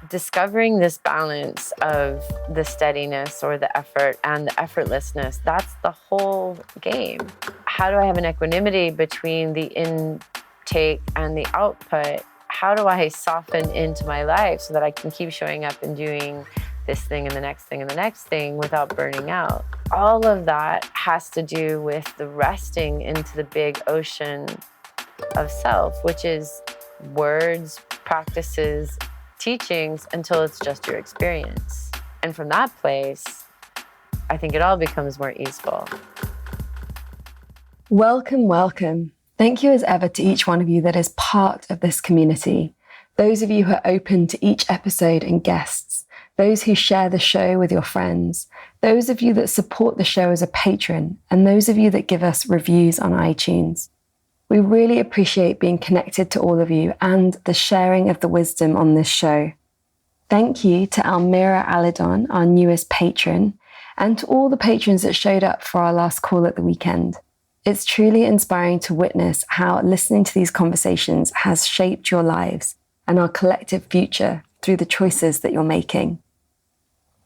discovering this balance of the steadiness or the effort and the effortlessness, that's the whole game. How do I have an equanimity between the intake and the output? How do I soften into my life so that I can keep showing up and doing this thing and the next thing and the next thing without burning out? All of that has to do with the resting into the big ocean of self, which is words, practices, teachings, until it's just your experience. And from that place, I think it all becomes more easeful. Welcome, welcome. Thank you as ever to each one of you that is part of this community. Those of you who are open to each episode and guests, those who share the show with your friends, those of you that support the show as a patron, and those of you that give us reviews on iTunes. We really appreciate being connected to all of you and the sharing of the wisdom on this show. Thank you to Almira Alidon, our newest patron, and to all the patrons that showed up for our last call at the weekend. It's truly inspiring to witness how listening to these conversations has shaped your lives and our collective future through the choices that you're making.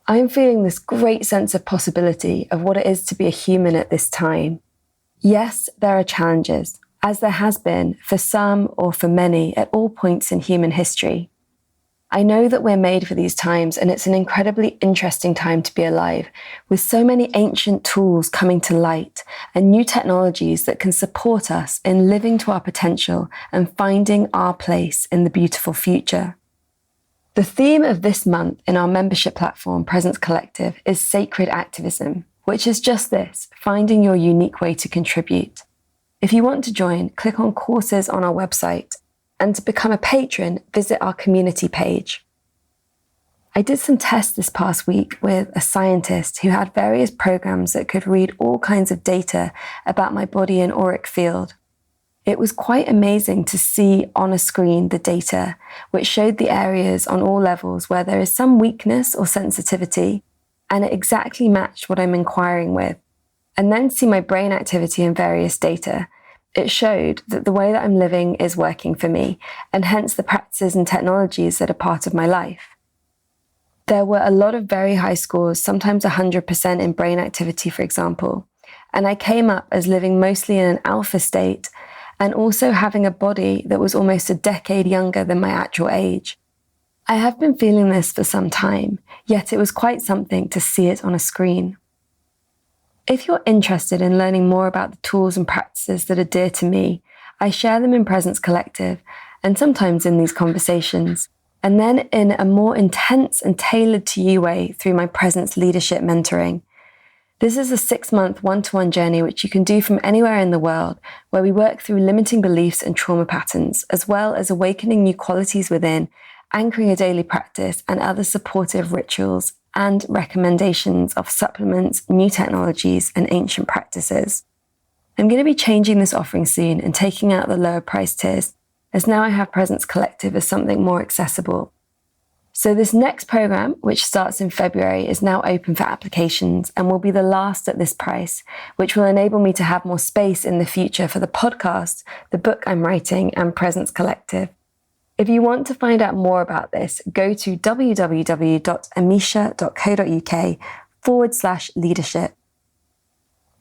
I am feeling this great sense of possibility of what it is to be a human at this time. Yes, there are challenges, as there has been for some or for many at all points in human history. I know that we're made for these times, and it's an incredibly interesting time to be alive, with so many ancient tools coming to light and new technologies that can support us in living to our potential and finding our place in the beautiful future. The theme of this month in our membership platform, Presence Collective, is sacred activism, which is just this, finding your unique way to contribute. If you want to join, click on courses on our website, and to become a patron, visit our community page. I did some tests this past week with a scientist who had various programs that could read all kinds of data about my body and auric field. It was quite amazing to see on a screen the data, which showed the areas on all levels where there is some weakness or sensitivity, and it exactly matched what I'm inquiring with. And then see my brain activity and various data. It showed that the way that I'm living is working for me, and hence the practices and technologies that are part of my life. There were a lot of very high scores, sometimes 100% in brain activity, for example, and I came up as living mostly in an alpha state and also having a body that was almost a decade younger than my actual age. I have been feeling this for some time, yet it was quite something to see it on a screen. If you're interested in learning more about the tools and practices that are dear to me, I share them in Presence Collective and sometimes in these conversations, and then in a more intense and tailored to you way through my Presence Leadership Mentoring. This is a 6-month one-to-one journey which you can do from anywhere in the world, where we work through limiting beliefs and trauma patterns, as well as awakening new qualities within, anchoring a daily practice and other supportive rituals and recommendations of supplements, new technologies, and ancient practices. I'm going to be changing this offering soon and taking out the lower price tiers, as now I have Presence Collective as something more accessible. So this next program, which starts in February, is now open for applications and will be the last at this price, which will enable me to have more space in the future for the podcast, the book I'm writing, and Presence Collective. If you want to find out more about this, go to www.amisha.co.uk/leadership.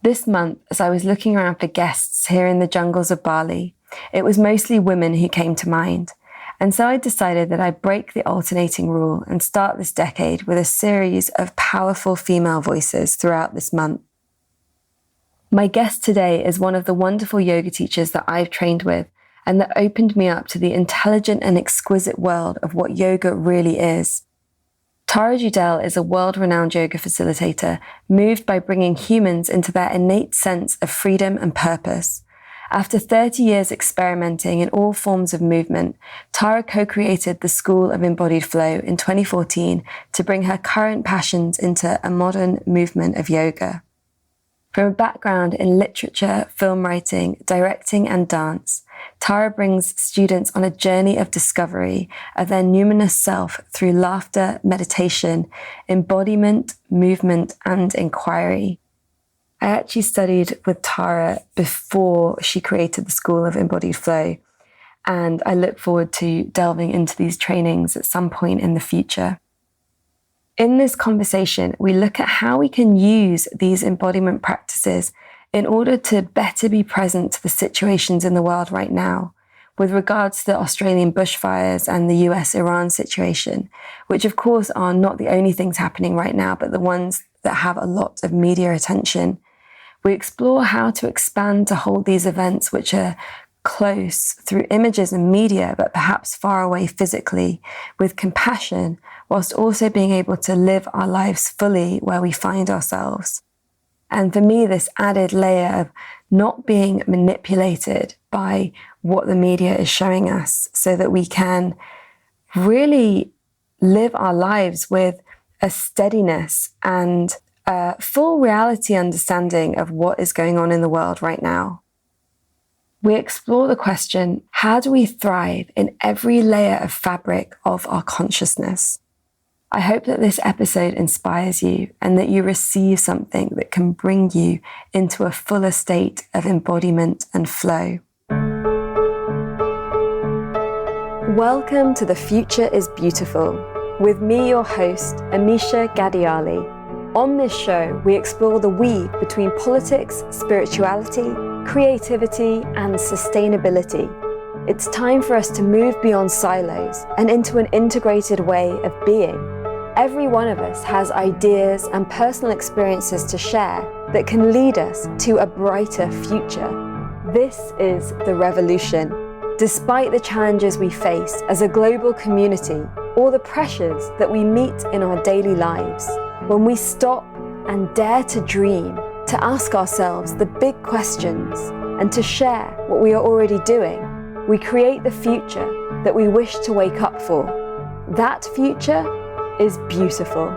This month, as I was looking around for guests here in the jungles of Bali, it was mostly women who came to mind. And so I decided that I'd break the alternating rule and start this decade with a series of powerful female voices throughout this month. My guest today is one of the wonderful yoga teachers that I've trained with, and that opened me up to the intelligent and exquisite world of what yoga really is. Tara Judelle is a world-renowned yoga facilitator, moved by bringing humans into their innate sense of freedom and purpose. After 30 years experimenting in all forms of movement, Tara co-created the School of Embodied Flow in 2014 to bring her current passions into a modern movement of yoga. From a background in literature, film writing, directing, and dance, Tara brings students on a journey of discovery of their numinous self through laughter, meditation, embodiment, movement, and inquiry. I actually studied with Tara before she created the School of Embodied Flow, And I look forward to delving into these trainings at some point in the future. In this conversation, we look at how we can use these embodiment practices in order to better be present to the situations in the world right now, with regards to the Australian bushfires and the US-Iran situation, which of course are not the only things happening right now, but the ones that have a lot of media attention. We explore how to expand to hold these events which are close through images and media, but perhaps far away physically, with compassion, whilst also being able to live our lives fully where we find ourselves. And for me, this added layer of not being manipulated by what the media is showing us, so that we can really live our lives with a steadiness and a full reality understanding of what is going on in the world right now. We explore the question, how do we thrive in every layer of fabric of our consciousness? I hope that this episode inspires you and that you receive something that can bring you into a fuller state of embodiment and flow. Welcome to The Future is Beautiful, with me, your host, Amisha Gadiali. On this show, we explore the weave between politics, spirituality, creativity, and sustainability. It's time for us to move beyond silos and into an integrated way of being. Every one of us has ideas and personal experiences to share that can lead us to a brighter future. This is the revolution. Despite the challenges we face as a global community or the pressures that we meet in our daily lives, when we stop and dare to dream, to ask ourselves the big questions, and to share what we are already doing, we create the future that we wish to wake up for. That future is beautiful.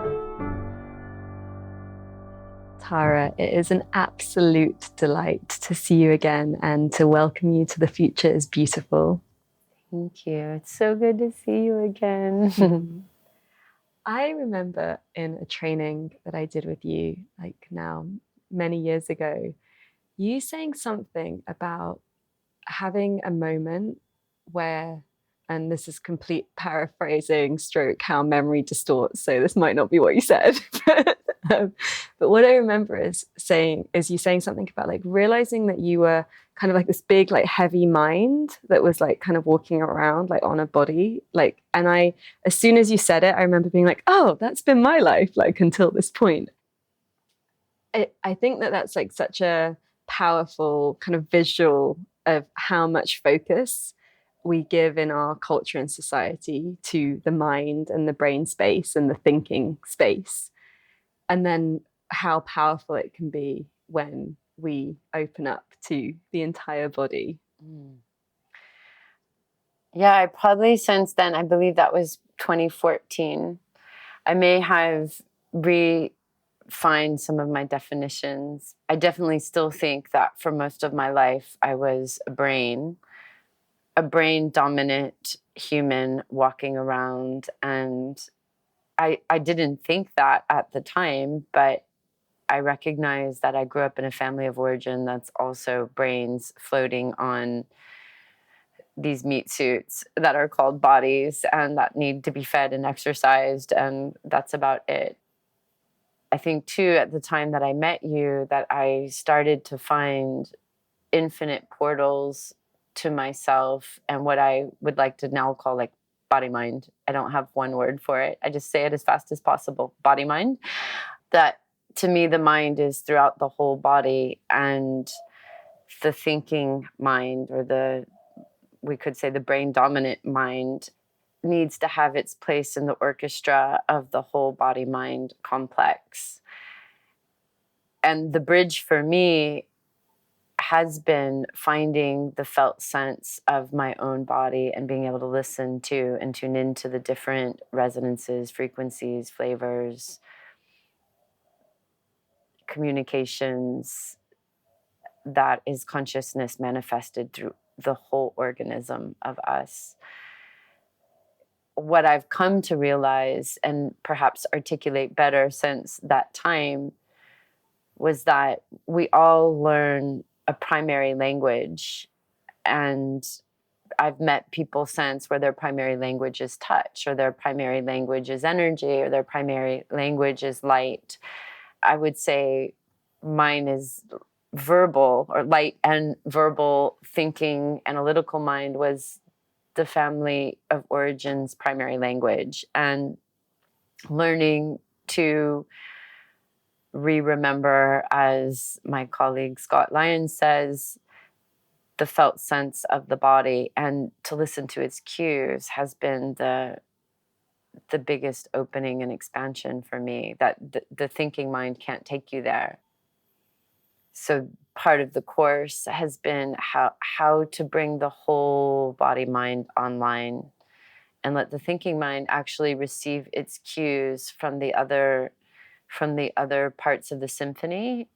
Tara, it is an absolute delight to see you again and to welcome you to The Future is Beautiful. Thank you. It's so good to see you again. I remember in a training that I did with you, like now, many years ago, you saying something about having a moment where, and this is complete paraphrasing stroke how memory distorts, so this might not be what you said, but what I remember is you saying something about like realizing that you were kind of like this big, like heavy mind that was like kind of walking around like on a body, like, and as soon as you said it, I remember being like, oh, that's been my life, like until this point. I think that that's like such a powerful kind of visual of how much focus we give in our culture and society to the mind and the brain space and the thinking space. And then how powerful it can be when we open up to the entire body. Yeah, I probably since then, I believe that was 2014, I may have refined some of my definitions. I definitely still think that for most of my life, I was a brain dominant human walking around. And I didn't think that at the time, but I recognize that I grew up in a family of origin that's also brains floating on these meat suits that are called bodies and that need to be fed and exercised, and that's about it. I think too, at the time that I met you, that I started to find infinite portals to myself and what I would like to now call like body mind. I don't have one word for it. I just say it as fast as possible. Body mind. That to me, the mind is throughout the whole body, and the thinking mind, or we could say the brain dominant mind, needs to have its place in the orchestra of the whole body mind complex. And the bridge for me has been finding the felt sense of my own body and being able to listen to and tune into the different resonances, frequencies, flavors, communications that is consciousness manifested through the whole organism of us. What I've come to realize and perhaps articulate better since that time was that we all learn a primary language, and I've met people since where their primary language is touch, or their primary language is energy, or their primary language is light. I would say mine is verbal, or light and verbal thinking. Analytical mind was the family of origin's primary language, and learning to remember, as my colleague Scott Lyons says, the felt sense of the body, and to listen to its cues has been the biggest opening and expansion for me, that the thinking mind can't take you there. So part of the course has been how to bring the whole body mind online, and let the thinking mind actually receive its cues from the other parts of the symphony,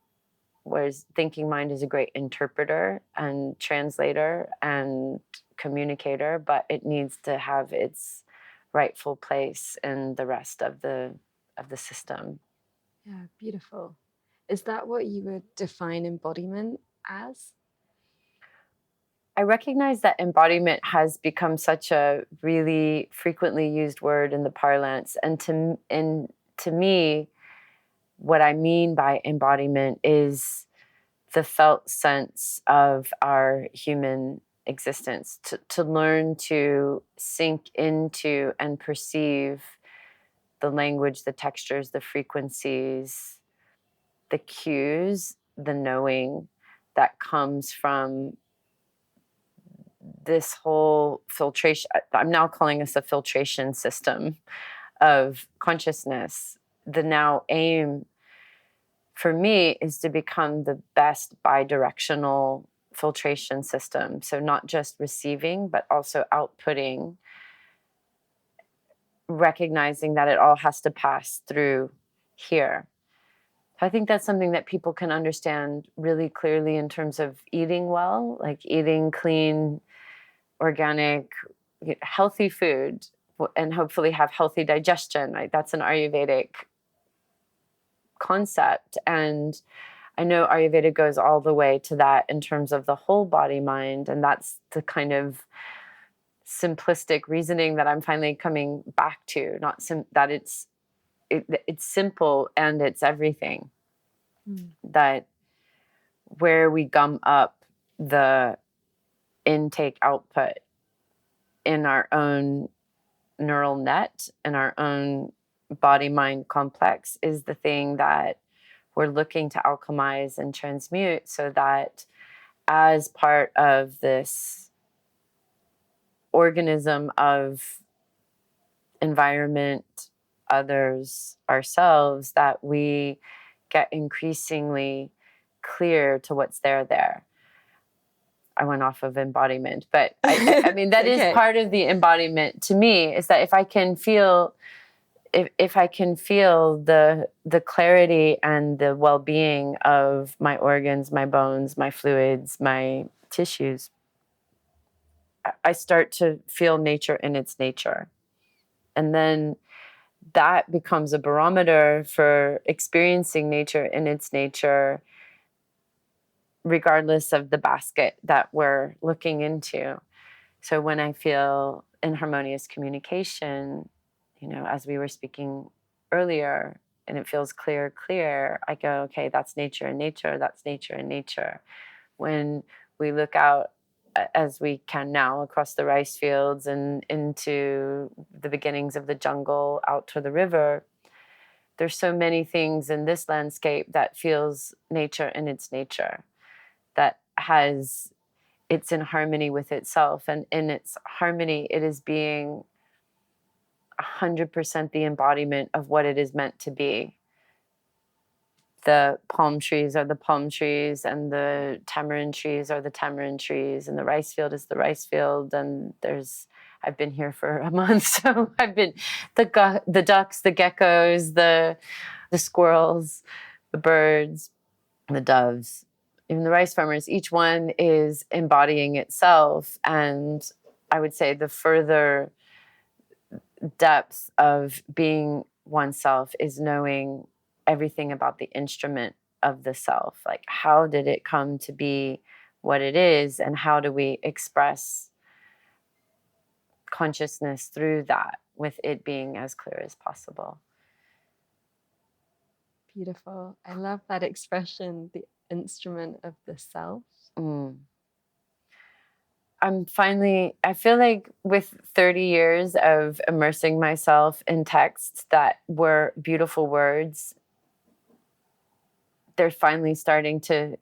whereas thinking mind is a great interpreter and translator and communicator, but it needs to have its rightful place in the rest of the system. Yeah, beautiful. Is that what you would define embodiment as? I recognize that embodiment has become such a really frequently used word in the parlance, and to me, what I mean by embodiment is the felt sense of our human existence, to learn to sink into and perceive the language, the textures, the frequencies, the cues, the knowing that comes from this whole filtration. I'm now calling this a filtration system of consciousness. The now aim for me is to become the best bidirectional filtration system. So not just receiving, but also outputting, recognizing that it all has to pass through here. I think that's something that people can understand really clearly in terms of eating well, like eating clean, organic, healthy food, and hopefully have healthy digestion. Right? That's an Ayurvedic concept. And I know Ayurveda goes all the way to that in terms of the whole body mind. And that's the kind of simplistic reasoning that I'm finally coming back to, that it's simple and it's everything. That where we gum up the intake output in our own neural net, in our own body mind complex, is the thing that we're looking to alchemize and transmute, so that as part of this organism of environment, others, ourselves, that we get increasingly clear to what's there. I went off of embodiment, but I mean, that is part of the embodiment to me, is that if I can feel the clarity and the well-being of my organs, my bones, my fluids, my tissues, I start to feel nature in its nature. And then that becomes a barometer for experiencing nature in its nature, regardless of the basket that we're looking into. So when I feel in harmonious communication, as we were speaking earlier, and it feels clear, I go, okay, that's nature and nature, that's nature and nature. When we look out, as we can now, across the rice fields and into the beginnings of the jungle, out to the river, there's so many things in this landscape that feels nature in its nature, that it's in harmony with itself. And in its harmony, it is being 100% the embodiment of what it is meant to be. The palm trees are the palm trees, and the tamarind trees are the tamarind trees, and the rice field is the rice field. And I've been here for a month, so I've been the ducks, the geckos, the squirrels, the birds, the doves, even the rice farmers. Each one is embodying itself. And I would say the further depth of being oneself is knowing everything about the instrument of the self. Like, how did it come to be what it is, and how do we express consciousness through that, with it being as clear as possible. Beautiful. I love that expression, the instrument of the self. I feel like with 30 years of immersing myself in texts that were beautiful words, they're finally starting to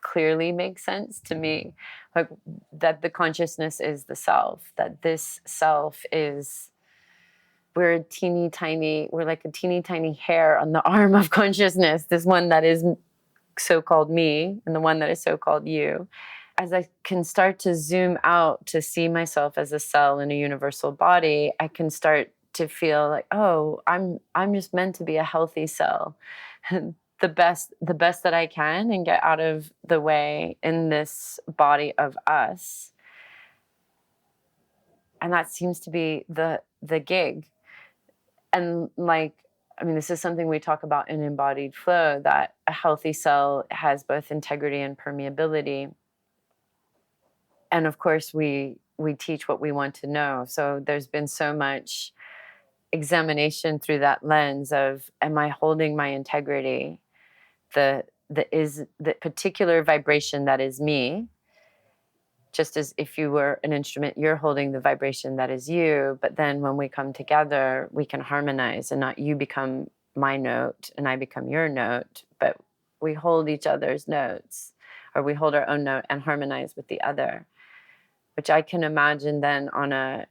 clearly make sense to me. Like that the consciousness is the self, that this self is, we're like a teeny tiny hair on the arm of consciousness, this one that is so-called me and the one that is so-called you. As I can start to zoom out to see myself as a cell in a universal body, I can start to feel like, oh, I'm just meant to be a healthy cell, the best that I can, and get out of the way in this body of us. And that seems to be the gig. And like, I mean, this is something we talk about in embodied flow, that a healthy cell has both integrity and permeability. And of course, we teach what we want to know. So there's been so much examination through that lens of, am I holding my integrity? The particular vibration that is me, just as if you were an instrument, you're holding the vibration that is you. But then when we come together, we can harmonize, and not you become my note and I become your note, but we hold each other's notes, or we hold our own note and harmonize with the other, which I can imagine then on a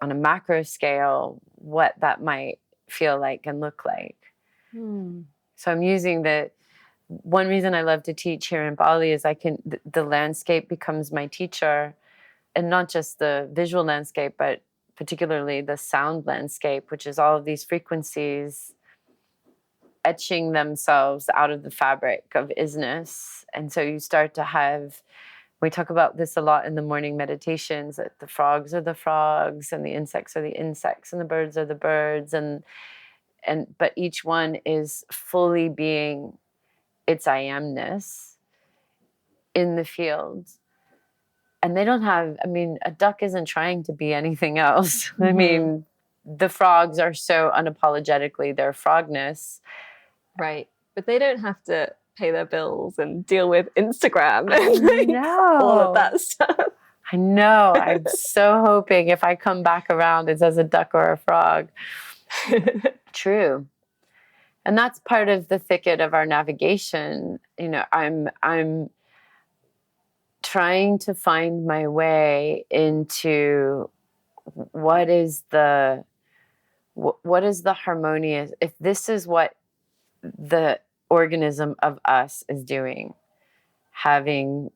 macro scale, what that might feel like and look like. So I'm using one reason I love to teach here in Bali is the landscape becomes my teacher, and not just the visual landscape, but particularly the sound landscape, which is all of these frequencies etching themselves out of the fabric of isness. And so you start to have, we talk about this a lot in the morning meditations, that the frogs are the frogs and the insects are the insects and the birds are the birds, but each one is fully being its I amness in the field. And they don't have, I mean, a duck isn't trying to be anything else. I mean, the frogs are so unapologetically their frogness. Right. But they don't have to pay their bills and deal with Instagram and all of that stuff. I know. I'm so hoping if I come back around, it's as a duck or a frog. True. And that's part of the thicket of our navigation. You know, I'm trying to find my way into what is the harmonious, if this is what the organism of us is doing, having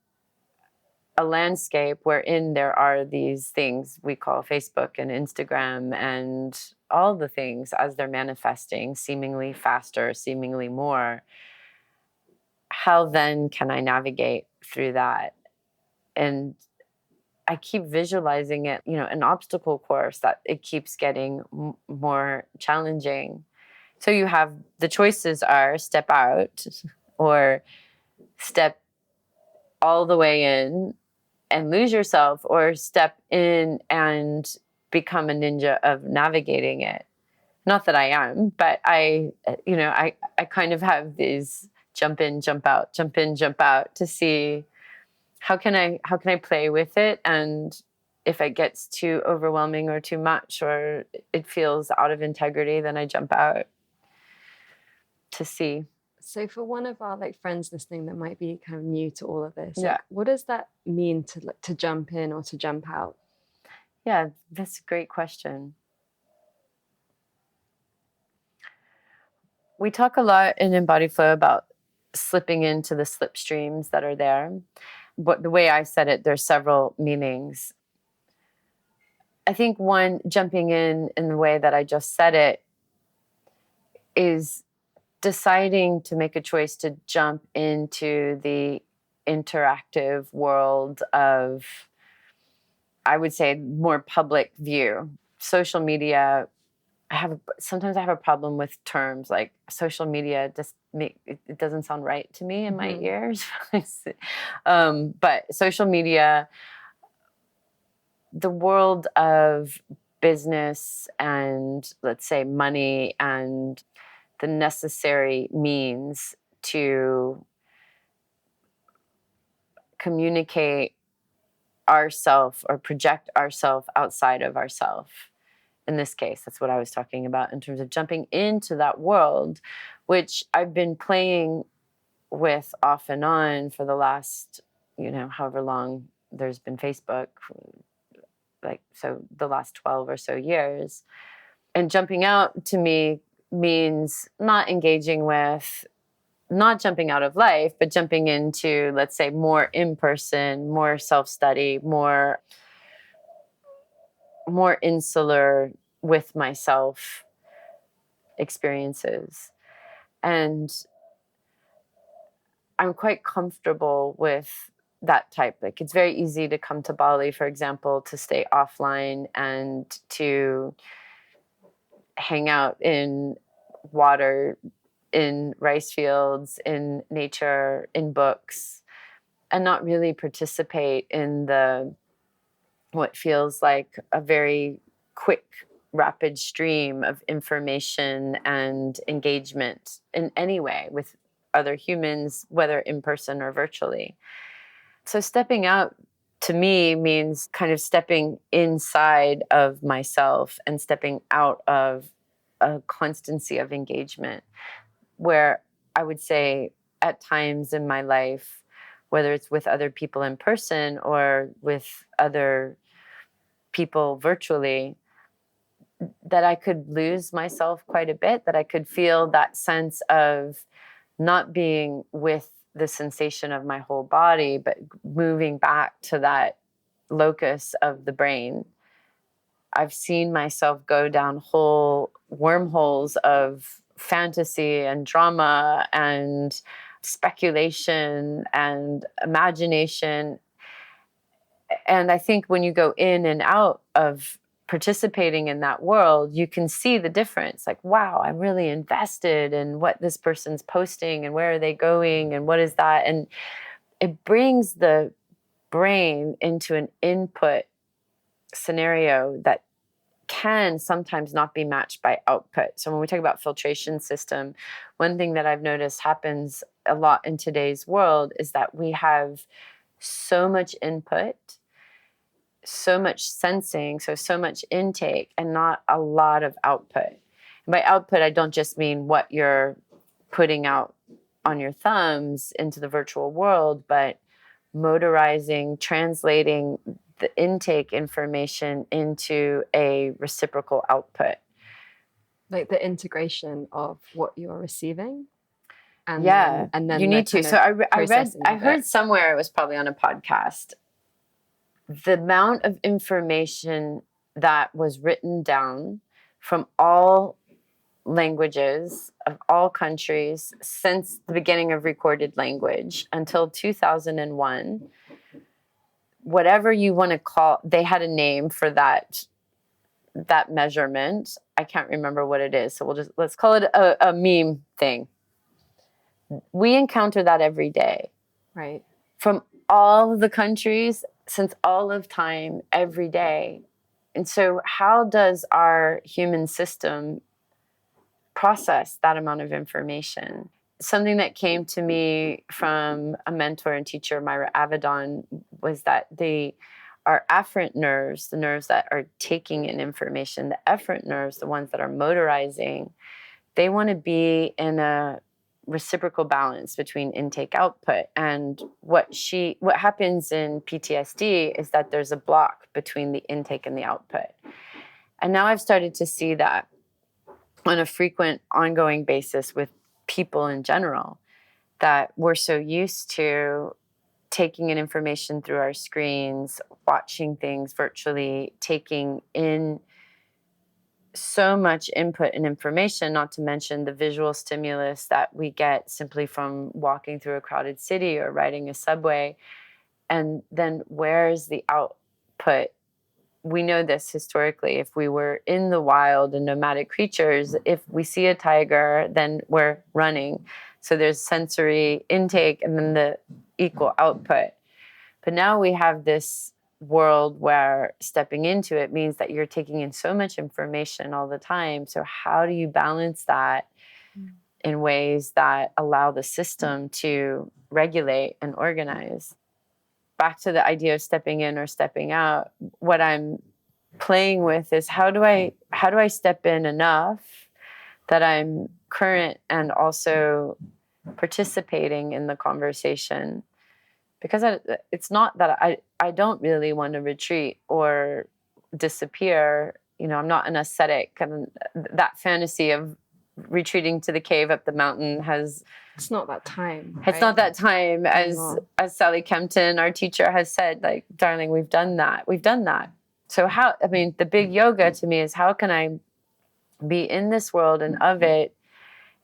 a landscape wherein there are these things we call Facebook and Instagram and all the things as they're manifesting, seemingly faster, seemingly more. How then can I navigate through that? And I keep visualizing it, you know, an obstacle course that it keeps getting more challenging. So you have, the choices are step out or step all the way in and lose yourself, or step in and become a ninja of navigating it. Not that I am, but I kind of have these jump in, jump out to see how can I play with it. And if it gets too overwhelming or too much, or it feels out of integrity, then I jump out to see. So for one of our friends listening that might be kind of new to all of this, yeah. What does that mean to jump in or to jump out? Yeah, that's a great question. We talk a lot in Embodied Flow about slipping into the slipstreams that are there. But the way I said it, there's several meanings. I think one, jumping in the way that I just said it, is deciding to make a choice to jump into the interactive world of, I would say, more public view. Social media, sometimes I have a problem with terms like social media. It doesn't sound right to me in my ears. But social media the world of business and, let's say, money and the necessary means to communicate ourself or project ourself outside of ourself. In this case, that's what I was talking about in terms of jumping into that world, which I've been playing with off and on for the last, however long there's been Facebook, so the last 12 or so years. And jumping out to me means not engaging with, not jumping out of life, but jumping into, let's say, more in-person, more self-study, more insular with myself experiences. And I'm quite comfortable with that type. Like, it's very easy to come to Bali, for example, to stay offline and to hang out in water, in rice fields, in nature, in books, and not really participate in what feels like a very quick, rapid stream of information and engagement in any way with other humans, whether in person or virtually. So stepping out to me means kind of stepping inside of myself and stepping out of a constancy of engagement, where I would say at times in my life, whether it's with other people in person or with other people virtually, that I could lose myself quite a bit, that I could feel that sense of not being with the sensation of my whole body, but moving back to that locus of the brain. I've seen myself go down whole wormholes of fantasy and drama and speculation and imagination. And I think when you go in and out of participating in that world, you can see the difference. Like, wow, I'm really invested in what this person's posting and where are they going and what is that? And it brings the brain into an input scenario that can sometimes not be matched by output. So when we talk about filtration system, one thing that I've noticed happens a lot in today's world is that we have so much input, so much sensing, so much intake, and not a lot of output. And by output, I don't just mean what you're putting out on your thumbs into the virtual world, but motorizing, translating the intake information into a reciprocal output. Like the integration of what you're receiving. And then you need to. So I heard somewhere, it was probably on a podcast, the amount of information that was written down from all languages of all countries since the beginning of recorded language until 2001, whatever you want to call, they had a name for that measurement. I can't remember what it is. So let's call it a meme thing. We encounter that every day. Right. From all of the countries since all of time, every day. And so how does our human system process that amount of information? Something that came to me from a mentor and teacher, Myra Avedon, was that our afferent nerves, the nerves that are taking in information, the efferent nerves, the ones that are motorizing, they want to be in a reciprocal balance between intake output. And what happens in PTSD is that there's a block between the intake and the output. And now I've started to see that on a frequent, ongoing basis with people in general, that we're so used to taking in information through our screens, watching things virtually, taking in so much input and information, not to mention the visual stimulus that we get simply from walking through a crowded city or riding a subway. And then where's the output? We know this historically. If we were in the wild and nomadic creatures, if we see a tiger, then we're running. So there's sensory intake and then the equal output. But now we have this world where stepping into it means that you're taking in so much information all the time. So how do you balance that in ways that allow the system to regulate and organize? Back to the idea of stepping in or stepping out, what I'm playing with is how do I step in enough that I'm current and also participating in the conversation? Because it's not that I don't really want to retreat or disappear. I'm not an ascetic, and that fantasy of retreating to the cave up the mountain it's not that time. It's not that time, as Sally Kempton, our teacher, has said, like, darling, we've done that. So the big yoga to me is how can I be in this world and of it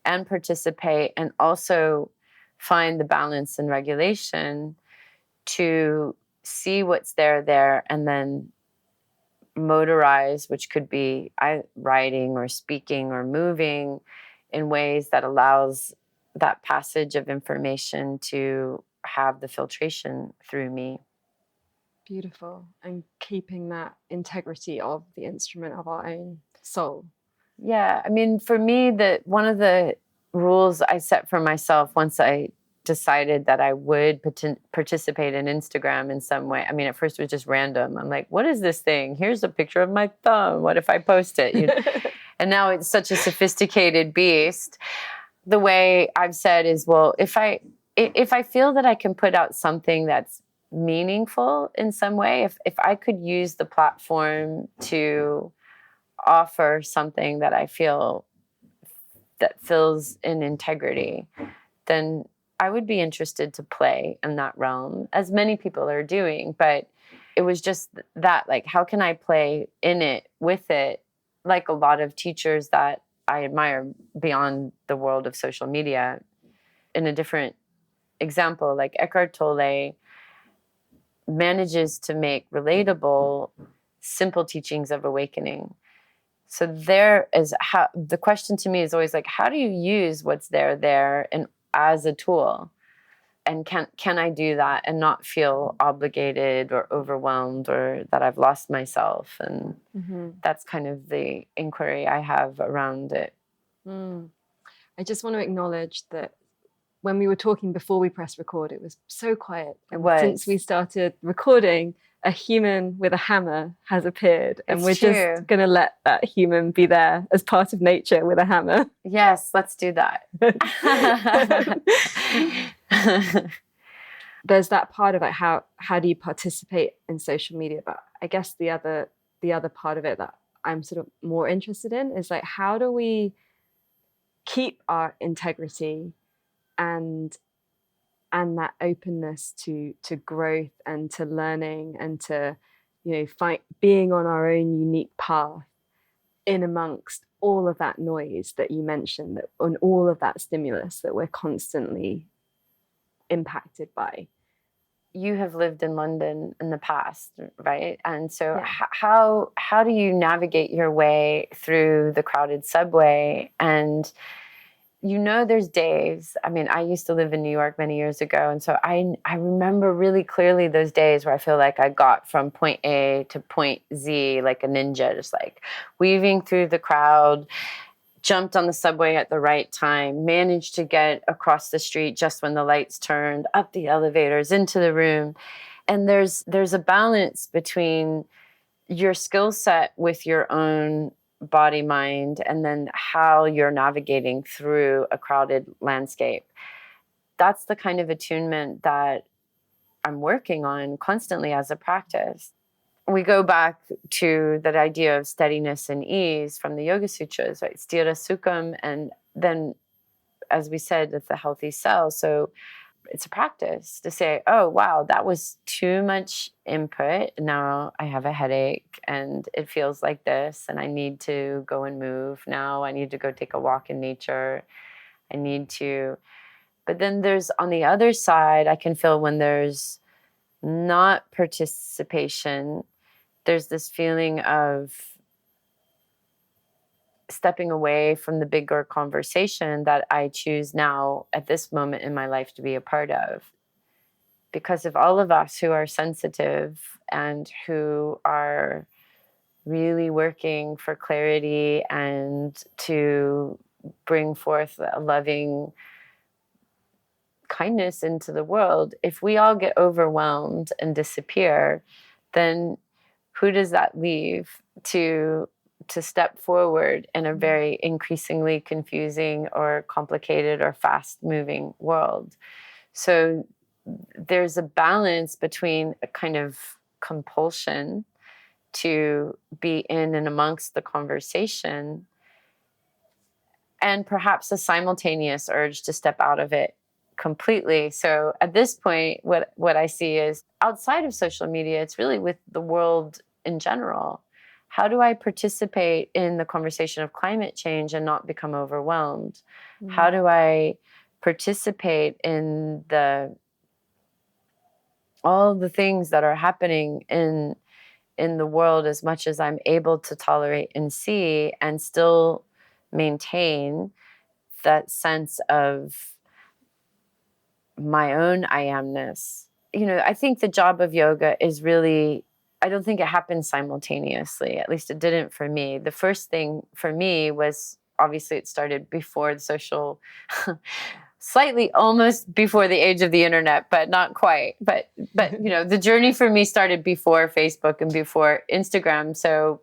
and participate and also find the balance and regulation to see what's there and then motorize, which could be writing or speaking or moving in ways that allows that passage of information to have the filtration through me. Beautiful. And keeping that integrity of the instrument of our own soul. Yeah. For me, one of the rules I set for myself once I decided that I would participate in Instagram in some way. At first it was just random. I'm like, what is this thing? Here's a picture of my thumb. What if I post it? And now it's such a sophisticated beast. The way I've said is, well, if I feel that I can put out something that's meaningful in some way, if I could use the platform to offer something that I feel that fills in integrity, then I would be interested to play in that realm, as many people are doing. But it was just that, like, how can I play in it, with it, like a lot of teachers that I admire beyond the world of social media. In a different example, like Eckhart Tolle manages to make relatable, simple teachings of awakening. So the question to me is always like, how do you use what's there and as a tool? And can I do that and not feel obligated or overwhelmed or that I've lost myself? And that's kind of the inquiry I have around it. I just want to acknowledge that when we were talking before we pressed record, it was so quiet. It was. Since we started recording, a human with a hammer has appeared, and we're just going to let that human be there as part of nature with a hammer. Yes, let's do that. There's that part of it, how do you participate in social media? But I guess the other part of it that I'm sort of more interested in is like, how do we keep our integrity and that openness to growth and to learning and to, being on our own unique path in amongst all of that noise that you mentioned, and all of that stimulus that we're constantly impacted by. You have lived in London in the past, right? And so how do you navigate your way through the crowded subway? And there's days. I used to live in New York many years ago. And so I remember really clearly those days where I feel like I got from point A to point Z like a ninja, just like weaving through the crowd, jumped on the subway at the right time, managed to get across the street just when the lights turned, up the elevators, into the room. And there's a balance between your skill set with your own body, mind, and then how you're navigating through a crowded landscape. That's the kind of attunement that I'm working on constantly as a practice. We go back to that idea of steadiness and ease from the Yoga Sutras, right? Sthira Sukham, and then, as we said, it's the healthy cell. So it's a practice to say, oh, wow, that was too much input. Now I have a headache and it feels like this, and I need to go and move. Now I need to go take a walk in nature. But then there's, on the other side, I can feel when there's not participation, there's this feeling of stepping away from the bigger conversation that I choose now at this moment in my life to be a part of. because of all of us who are sensitive and who are really working for clarity and to bring forth a loving kindness into the world, if we all get overwhelmed and disappear, then who does that leave to step forward in a very increasingly confusing or complicated or fast moving world? So there's a balance between a kind of compulsion to be in and amongst the conversation and perhaps a simultaneous urge to step out of it completely. So at this point, what I see is outside of social media, it's really with the world in general. How do I participate in the conversation of climate change and not become overwhelmed? Mm. How do I participate in all the things that are happening in the world as much as I'm able to tolerate and see, and still maintain that sense of my own I amness? I think the job of yoga is really, I don't think it happens simultaneously. At least it didn't for me. The first thing for me was, obviously it started before the social, slightly almost before the age of the internet, but not quite. But the journey for me started before Facebook and before Instagram. So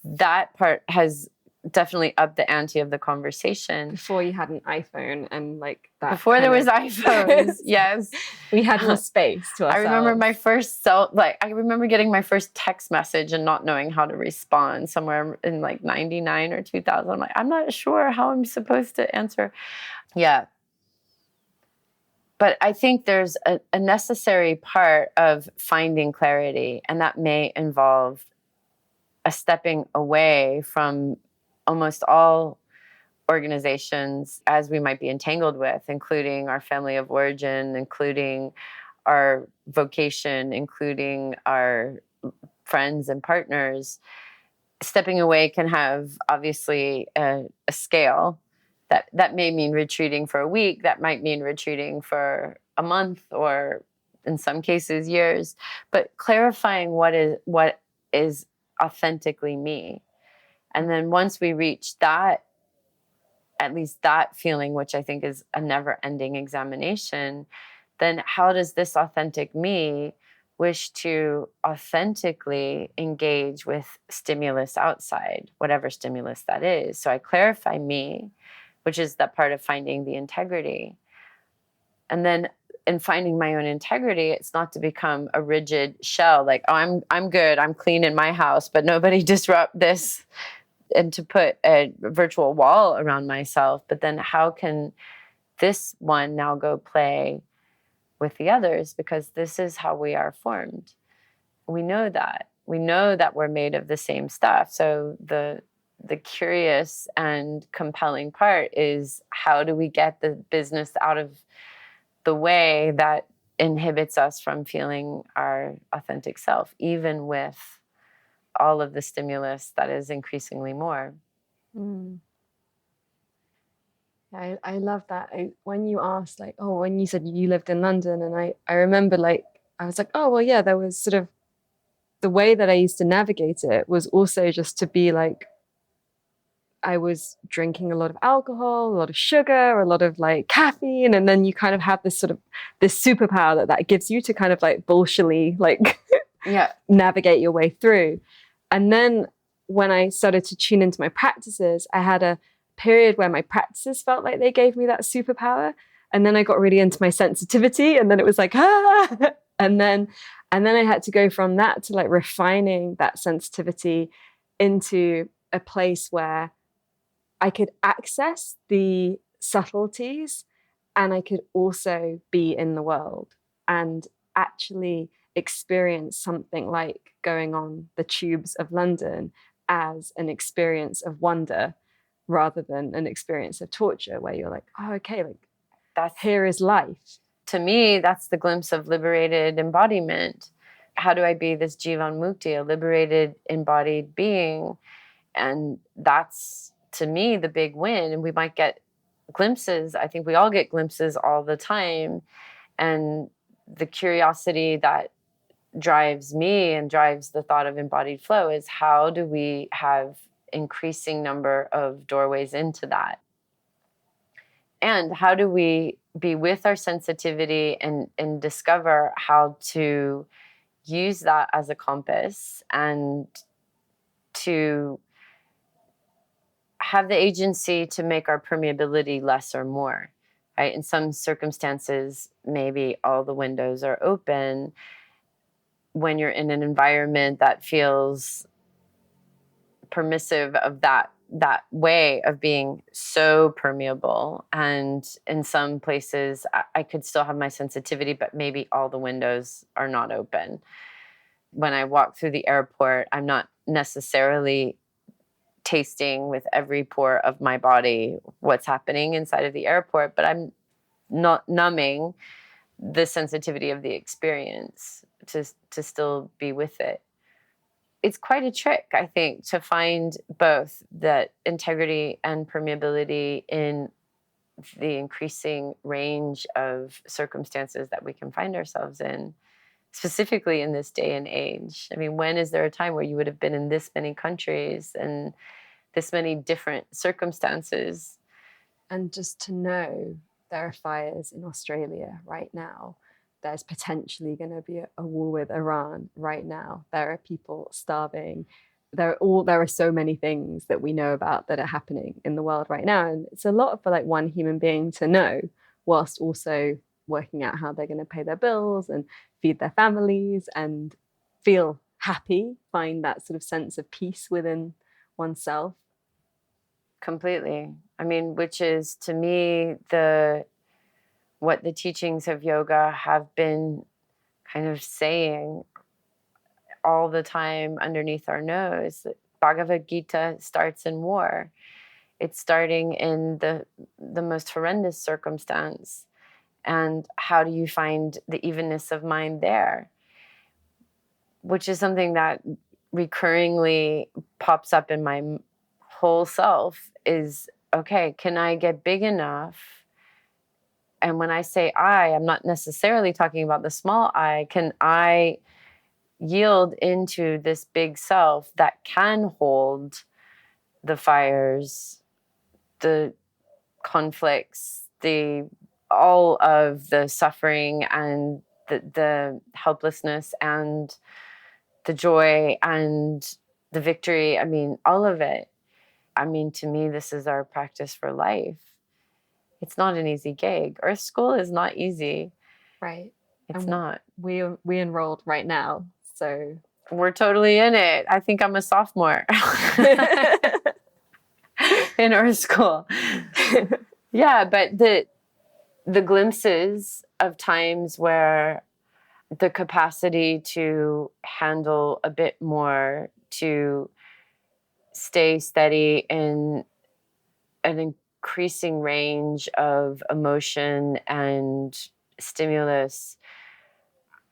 that part has definitely upped the ante of the conversation. Before you had an iPhone and like that. Before there was iPhones, yes. We had more space to ourselves. I remember my first I remember getting my first text message and not knowing how to respond somewhere in like 99 or 2000. I'm like, I'm not sure how I'm supposed to answer. Yeah. But I think there's a necessary part of finding clarity, and that may involve a stepping away from almost all organizations as we might be entangled with, including our family of origin, including our vocation, including our friends and partners. Stepping away can have obviously a scale. That may mean retreating for a week. That might mean retreating for a month, or in some cases years. But clarifying what is authentically me. And then once we reach that, at least that feeling, which I think is a never-ending examination, then how does this authentic me wish to authentically engage with stimulus outside, whatever stimulus that is? So I clarify me, which is that part of finding the integrity. And then in finding my own integrity, it's not to become a rigid shell, like, oh, I'm good, I'm clean in my house, but nobody disrupt this, and to put a virtual wall around myself. But then how can this one now go play with the others? Because this is how we are formed. We know that. We know that we're made of the same stuff. So the curious and compelling part is, how do we get the business out of the way that inhibits us from feeling our authentic self, even with all of the stimulus that is increasingly more. Mm. I love that. When you asked, like, oh, when you said you lived in London, and I remember, like, I was like, oh, well, yeah, there was sort of the way that I used to navigate it was also just to be like, I was drinking a lot of alcohol, a lot of sugar, a lot of like caffeine. And then you kind of have this sort of this superpower that gives you to kind of like bullshitly like navigate your way through. And then when I started to tune into my practices, I had a period where my practices felt like they gave me that superpower. And then I got really into my sensitivity, and then it was like, and then I had to go from that to like refining that sensitivity into a place where I could access the subtleties, and I could also be in the world and actually experience something like going on the tubes of London as an experience of wonder, rather than an experience of torture where you're like, oh, okay, like here is life. To me, that's the glimpse of liberated embodiment. How do I be this Jivan Mukti, a liberated embodied being? And that's, to me, the big win. And we might get glimpses. I think we all get glimpses all the time. And the curiosity that drives me and drives the thought of embodied flow is, how do we have increasing number of doorways into that? And how do we be with our sensitivity and discover how to use that as a compass and to have the agency to make our permeability less or more, right? In some circumstances, maybe all the windows are open when you're in an environment that feels permissive of that way of being so permeable. And in some places, I could still have my sensitivity, but maybe all the windows are not open. When I walk through the airport, I'm not necessarily tasting with every pore of my body what's happening inside of the airport, but I'm not numbing the sensitivity of the experience to still be with it. It's quite a trick, I think, to find both that integrity and permeability in the increasing range of circumstances that we can find ourselves in, specifically in this day and age. I mean, when is there a time where you would have been in this many countries and this many different circumstances? And just to know there are fires in Australia right now. There's potentially going to be a war with Iran right now. There are people starving. There are so many things that we know about that are happening in the world right now. And it's a lot for like one human being to know, whilst also working out how they're going to pay their bills and feed their families and feel happy, find that sort of sense of peace within oneself. Completely. I mean, which is to me what the teachings of yoga have been kind of saying all the time underneath our nose. Bhagavad Gita starts in war. It's starting in the most horrendous circumstance. And how do you find the evenness of mind there? Which is something that recurringly pops up in my whole self is, okay, can I get big enough? And when I say I'm not necessarily talking about the small I. Can I yield into this big self that can hold the fires, the conflicts, all of the suffering and the helplessness and the joy and the victory? I mean, all of it. I mean, to me, this is our practice for life. It's not an easy gig. Earth School is not easy. Right. It's not. We enrolled right now, so we're totally in it. I think I'm a sophomore in Earth School. Yeah, but the glimpses of times where the capacity to handle a bit more, to stay steady in an increasing range of emotion and stimulus,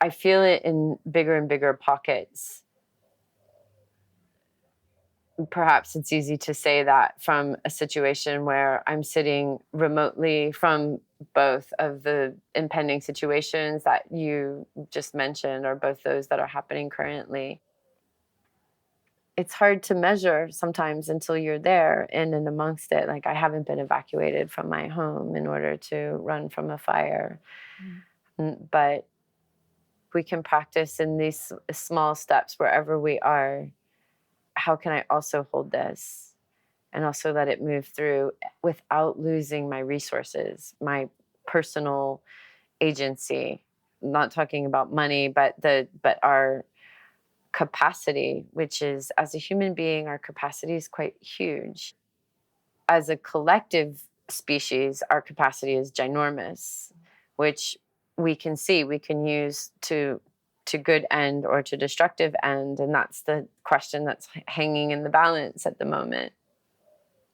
I feel it in bigger and bigger pockets. Perhaps it's easy to say that from a situation where I'm sitting remotely from both of the impending situations that you just mentioned, or both those that are happening currently. It's hard to measure sometimes until you're there in and amongst it. Like, I haven't been evacuated from my home in order to run from a fire. But we can practice in these small steps wherever we are. How can I also hold this and also let it move through without losing my resources, my personal agency? I'm not talking about money, but our capacity, which is, as a human being, our capacity is quite huge. As a collective species, our capacity is ginormous, which we can see, we can use to good end or to destructive end. And that's the question that's hanging in the balance at the moment.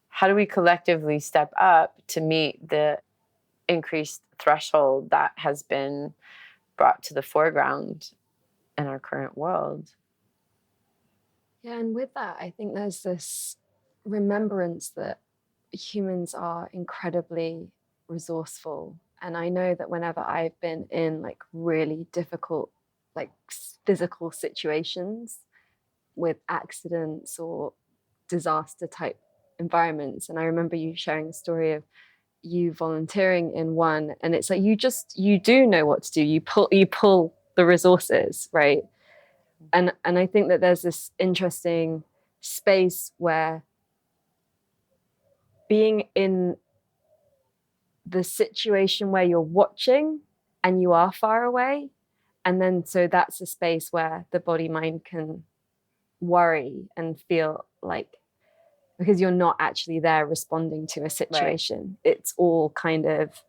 How do we collectively step up to meet the increased threshold that has been brought to the foreground in our current world? Yeah, and with that, I think there's this remembrance that humans are incredibly resourceful And I know that whenever I've been in like really difficult, like physical situations with accidents or disaster type environments, and I remember you sharing a story of you volunteering in one, and it's like you do know what to do. You pull the resources, right? And I think that there's this interesting space where being in the situation where you're watching and you are far away, and then so that's a space where the body mind can worry and feel like, because you're not actually there responding to a situation. Right. It's all kind of,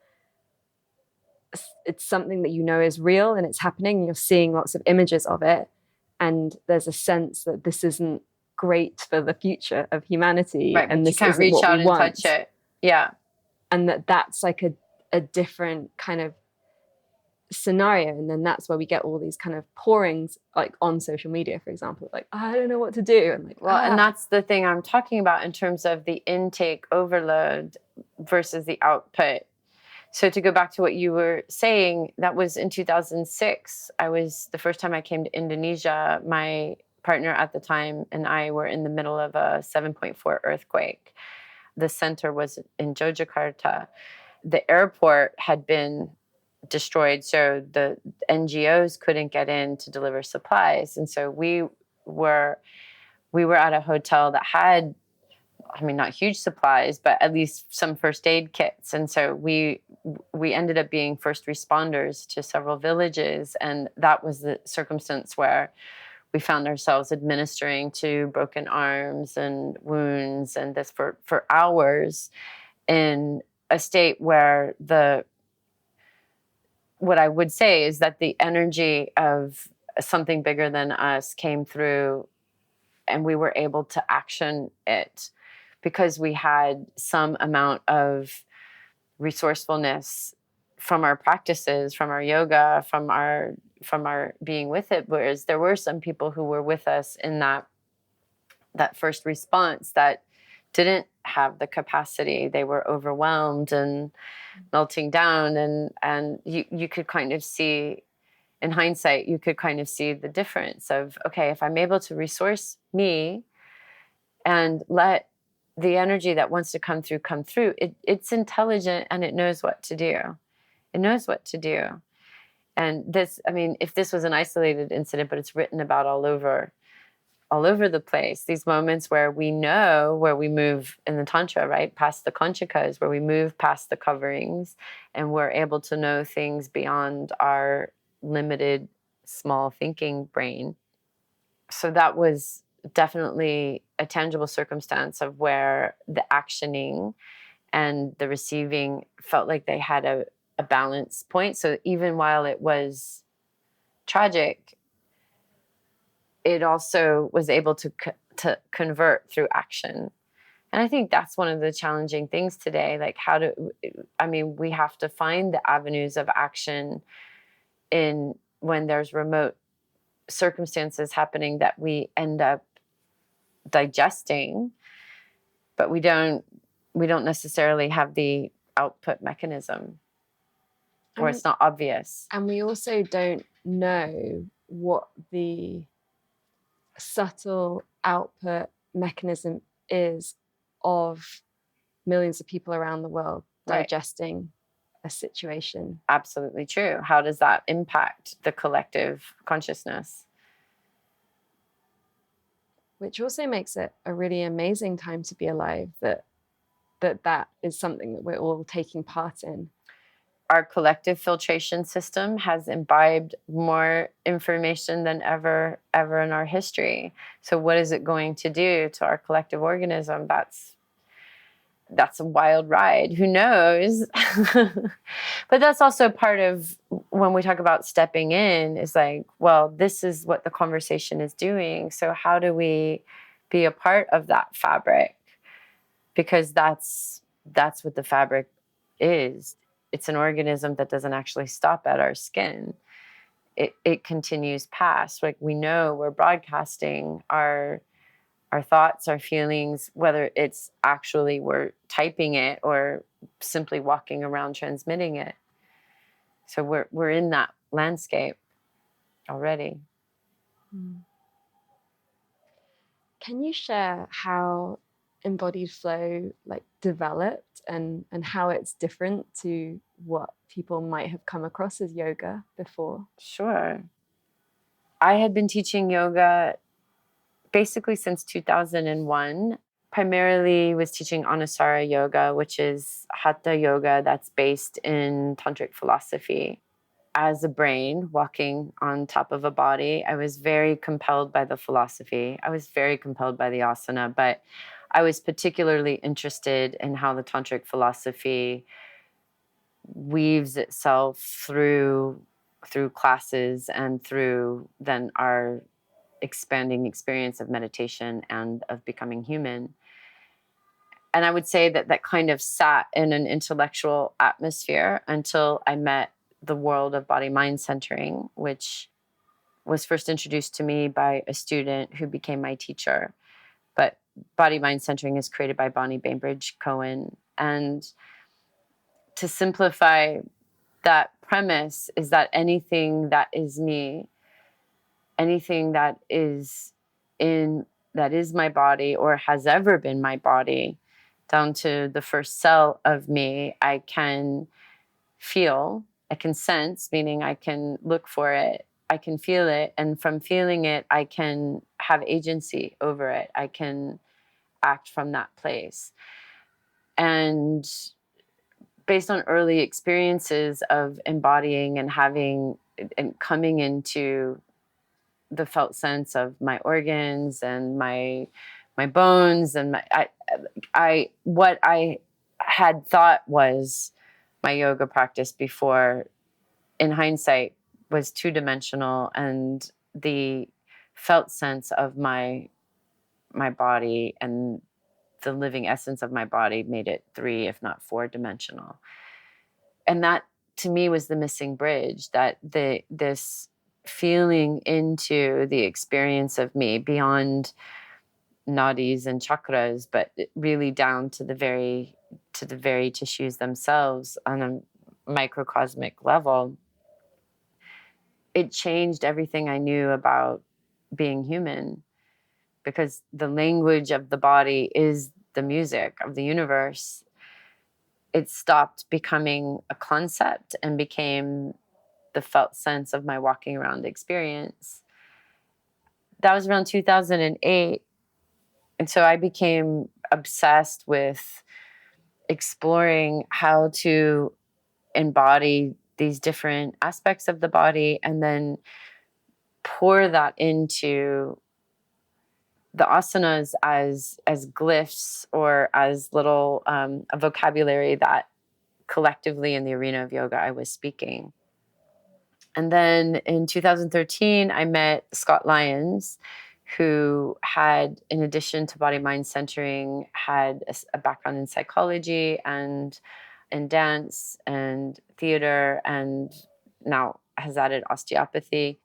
it's something that you know is real and it's happening and you're seeing lots of images of it, and there's a sense that this isn't great for the future of humanity, right, and this you can't reach out and touch it. Yeah. And that's like a different kind of scenario. And then that's where we get all these kind of pourings, like on social media, for example, like, I don't know what to do. And like, and that's the thing I'm talking about in terms of the intake overload versus the output. So to go back to what you were saying, that was in 2006. The first time I came to Indonesia, my partner at the time and I were in the middle of a 7.4 earthquake. The center was in Yogyakarta. The airport had been destroyed, so the NGOs couldn't get in to deliver supplies. And so we were at a hotel that had, I mean, not huge supplies, but at least some first aid kits. And so we ended up being first responders to several villages. And that was the circumstance where we found ourselves administering to broken arms and wounds and this for hours in a state where what I would say is that the energy of something bigger than us came through and we were able to action it because we had some amount of resourcefulness from our practices, from our yoga, from our being with it. Whereas there were some people who were with us in that first response that didn't have the capacity. They were overwhelmed and melting down, and you could kind of see, in hindsight, you could kind of see the difference of, okay, if I'm able to resource me and let the energy that wants to come through, it's intelligent and it knows what to do. It knows what to do. And this, I mean, if this was an isolated incident, but it's written about all over the place, these moments where we know where we move in the Tantra, right? Past the Conchikas, where we move past the coverings and we're able to know things beyond our limited, small thinking brain. So that was definitely a tangible circumstance of where the actioning and the receiving felt like they had a balance point. So even while it was tragic, it also was able to convert through action. And I think that's one of the challenging things today. Like we have to find the avenues of action when there's remote circumstances happening that we end up digesting, but we don't necessarily have the output mechanism, or it's not obvious. And we also don't know what the subtle output mechanism is of millions of people around the world digesting a situation. Absolutely true. How does that impact the collective consciousness? Which also makes it a really amazing time to be alive, that is something that we're all taking part in. Our collective filtration system has imbibed more information than ever in our history. So what is it going to do to our collective organism? That's a wild ride. Who knows? But that's also part of when we talk about stepping in, is like, well, this is what the conversation is doing. So how do we be a part of that fabric? Because that's what the fabric is. It's an organism that doesn't actually stop at our skin. It continues past. Like, we know we're broadcasting our thoughts, our feelings, whether it's actually we're typing it or simply walking around transmitting it. So we're in that landscape already. Can you share how embodied flow developed and how it's different to what people might have come across as yoga before? Sure. I had been teaching yoga basically since 2001. Primarily was teaching Anusara yoga, which is hatha yoga that's based in tantric philosophy. As a brain walking on top of a body, I was very compelled by the philosophy. I was very compelled by the asana, but I was particularly interested in how the tantric philosophy weaves itself through classes and through then our expanding experience of meditation and of becoming human. And I would say that kind of sat in an intellectual atmosphere until I met the world of body mind centering, which was first introduced to me by a student who became my teacher. But body mind centering is created by Bonnie Bainbridge Cohen. And to simplify that premise is that anything that is me, anything that is my body or has ever been my body, down to the first cell of me, I can feel, I can sense, meaning I can look for it, I can feel it, and from feeling it, I can have agency over it. I can act from that place. And based on early experiences of embodying and having and coming into the felt sense of my organs and my bones and I what I had thought was my yoga practice before, in hindsight, was two-dimensional, and the felt sense of my body and the living essence of my body made it three, if not four-dimensional. And that to me was the missing bridge, that this feeling into the experience of me beyond nadis and chakras, but really down to the very tissues themselves on a microcosmic level. It changed everything I knew about being human, because the language of the body is the music of the universe. It stopped becoming a concept and became the felt sense of my walking around experience. That was around 2008. And so I became obsessed with exploring how to embody these different aspects of the body and then pour that into the asanas as glyphs or as little a vocabulary that collectively in the arena of yoga I was speaking. And then in 2013, I met Scott Lyons, who had, in addition to body mind centering, had a background in psychology and in dance and theater, and now has added osteopathy.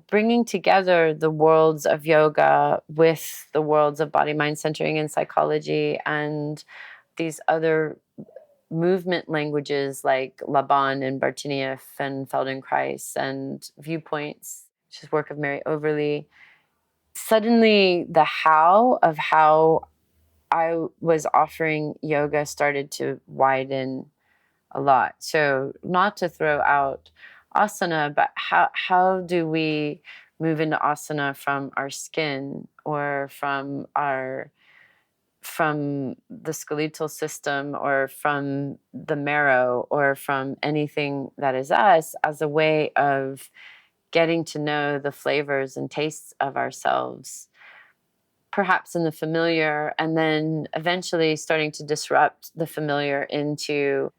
Bringing together the worlds of yoga with the worlds of body mind centering and psychology and these other movement languages like Laban and Bartunieff and Feldenkrais and Viewpoints, which is work of Mary Overly. Suddenly the how I was offering yoga started to widen a lot. So not to throw out asana, but how do we move into asana from our skin or from the skeletal system or from the marrow or from anything that is us, as a way of getting to know the flavors and tastes of ourselves, perhaps in the familiar, and then eventually starting to disrupt the familiar into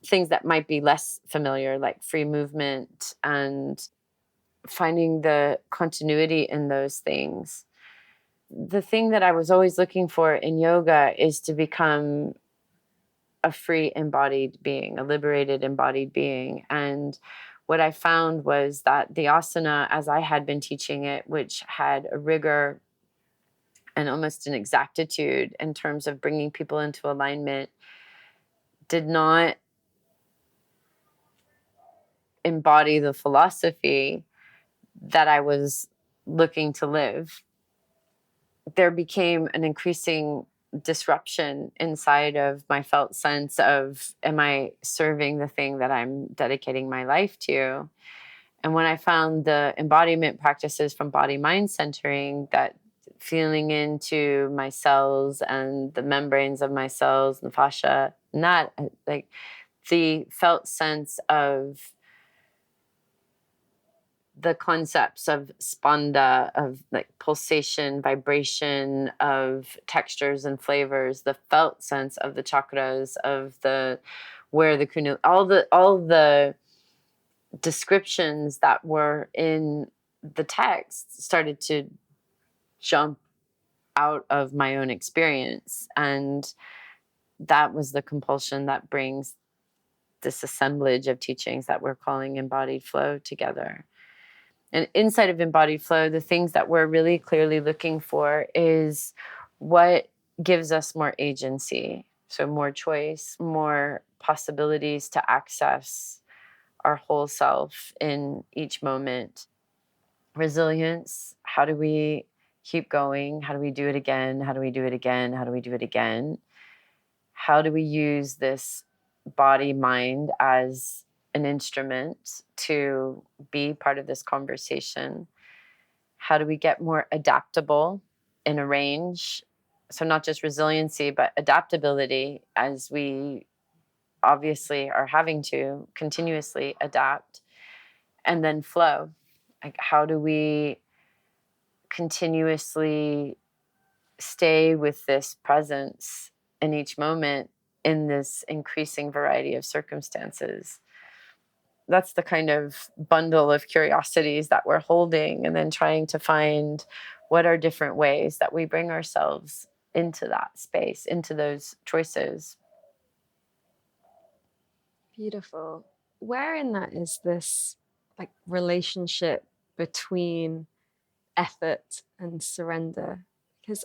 things that might be less familiar, like free movement, and finding the continuity in those things. The thing that I was always looking for in yoga is to become a free embodied being, a liberated embodied being. And what I found was that the asana, as I had been teaching it, which had a rigor and almost an exactitude in terms of bringing people into alignment, did not embody the philosophy that I was looking to live, there became an increasing disruption inside of my felt sense of, am I serving the thing that I'm dedicating my life to? And when I found the embodiment practices from body mind centering, that feeling into my cells and the membranes of my cells and the fascia, and that, like, the felt sense of the concepts of spanda, of like pulsation, vibration, of textures and flavors, the felt sense of the chakras, of the where the kundalini, all the descriptions that were in the text started to jump out of my own experience. And that was the compulsion that brings this assemblage of teachings that we're calling embodied flow together. And inside of embodied flow, the things that we're really clearly looking for is what gives us more agency. So more choice, more possibilities to access our whole self in each moment. Resilience, how do we keep going? How do we do it again? How do we do it again? How do we do it again? How do we use this body mind as an instrument to be part of this conversation? How do we get more adaptable in a range? So not just resiliency, but adaptability, as we obviously are having to continuously adapt. And then flow. Like, how do we continuously stay with this presence in each moment in this increasing variety of circumstances? That's the kind of bundle of curiosities that we're holding, and then trying to find what are different ways that we bring ourselves into that space, into those choices. Beautiful. Where in that is this like relationship between effort and surrender? Because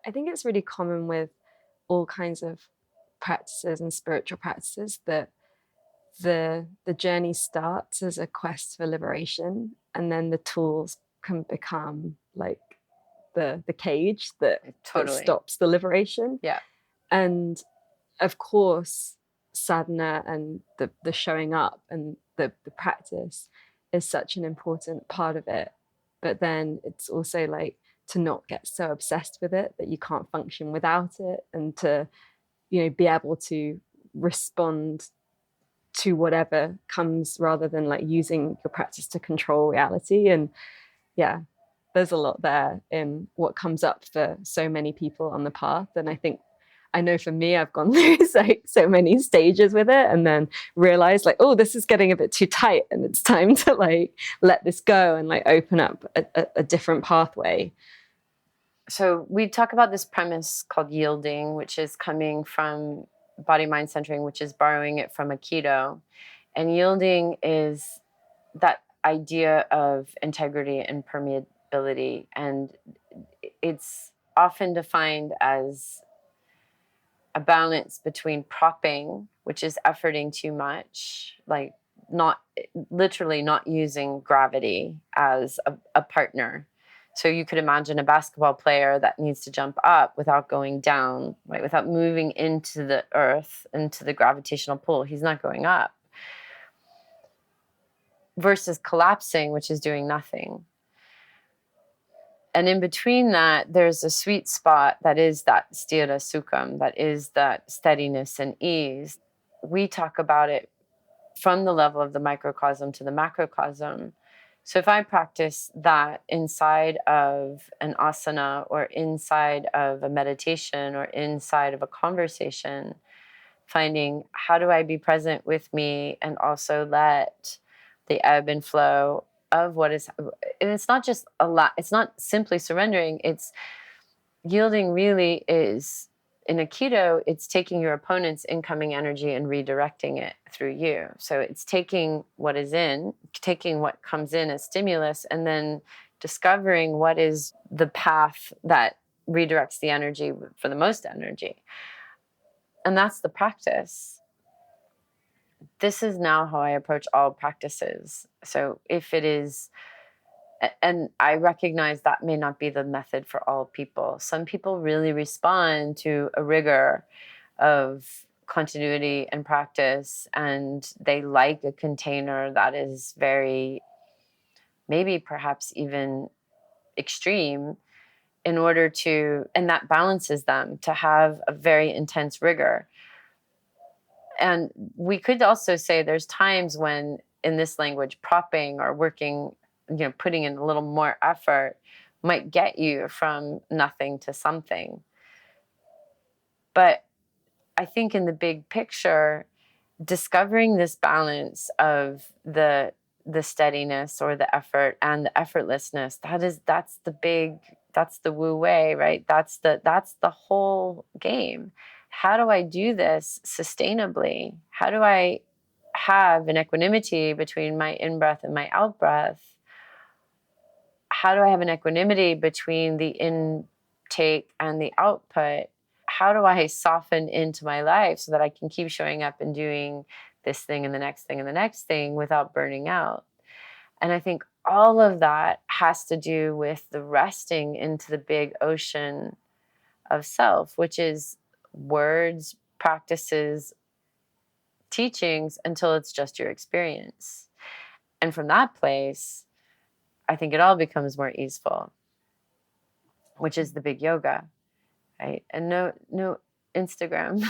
I think it's really common with all kinds of practices and spiritual practices that the journey starts as a quest for liberation, and then the tools can become like the cage that stops the liberation. Yeah. And of course, sadhana and the showing up and the practice is such an important part of it. But then it's also like to not get so obsessed with it that you can't function without it, and to, be able to respond to whatever comes rather than like using your practice to control reality. And yeah, there's a lot there in what comes up for so many people on the path. And I know for me, I've gone through so many stages with it, and then realized like, oh, this is getting a bit too tight, and it's time to like let this go and like open up a different pathway. So we talk about this premise called yielding, which is coming from body mind centering, which is borrowing it from Aikido. And yielding is that idea of integrity and permeability. And it's often defined as a balance between propping, which is efforting too much, like not using gravity as a partner. So you could imagine a basketball player that needs to jump up without going down, right? Without moving into the earth, into the gravitational pull. He's not going up. Versus collapsing, which is doing nothing. And in between that, there's a sweet spot that is that sthira sukham, that is that steadiness and ease. We talk about it from the level of the microcosm to the macrocosm. So if I practice that inside of an asana, or inside of a meditation, or inside of a conversation, finding how do I be present with me and also let the ebb and flow of what is, and it's not just a lot, it's not simply surrendering, it's yielding really is, in Aikido, it's taking your opponent's incoming energy and redirecting it through you. So it's taking what is in, taking what comes in as stimulus, and then discovering what is the path that redirects the energy for the most energy. And that's the practice. this is now how I approach all practices. So if it is, and I recognize that may not be the method for all people. Some people really respond to a rigor of continuity and practice, and they like a container that is very, maybe perhaps even extreme, in order to, and that balances them to have a very intense rigor. And we could also say there's times when, in this language, propping or working, putting in a little more effort might get you from nothing to something. But I think in the big picture, discovering this balance of the steadiness or the effort and the effortlessness, that's the Wu Wei, right? That's the whole game. How do I do this sustainably? How do I have an equanimity between my in-breath and my out-breath? How do I have an equanimity between the intake and the output? How do I soften into my life so that I can keep showing up and doing this thing and the next thing and the next thing without burning out? And I think all of that has to do with the resting into the big ocean of self, which is words, practices, teachings, until it's just your experience. And from that place, I think it all becomes more easeful, which is the big yoga, right? And no Instagram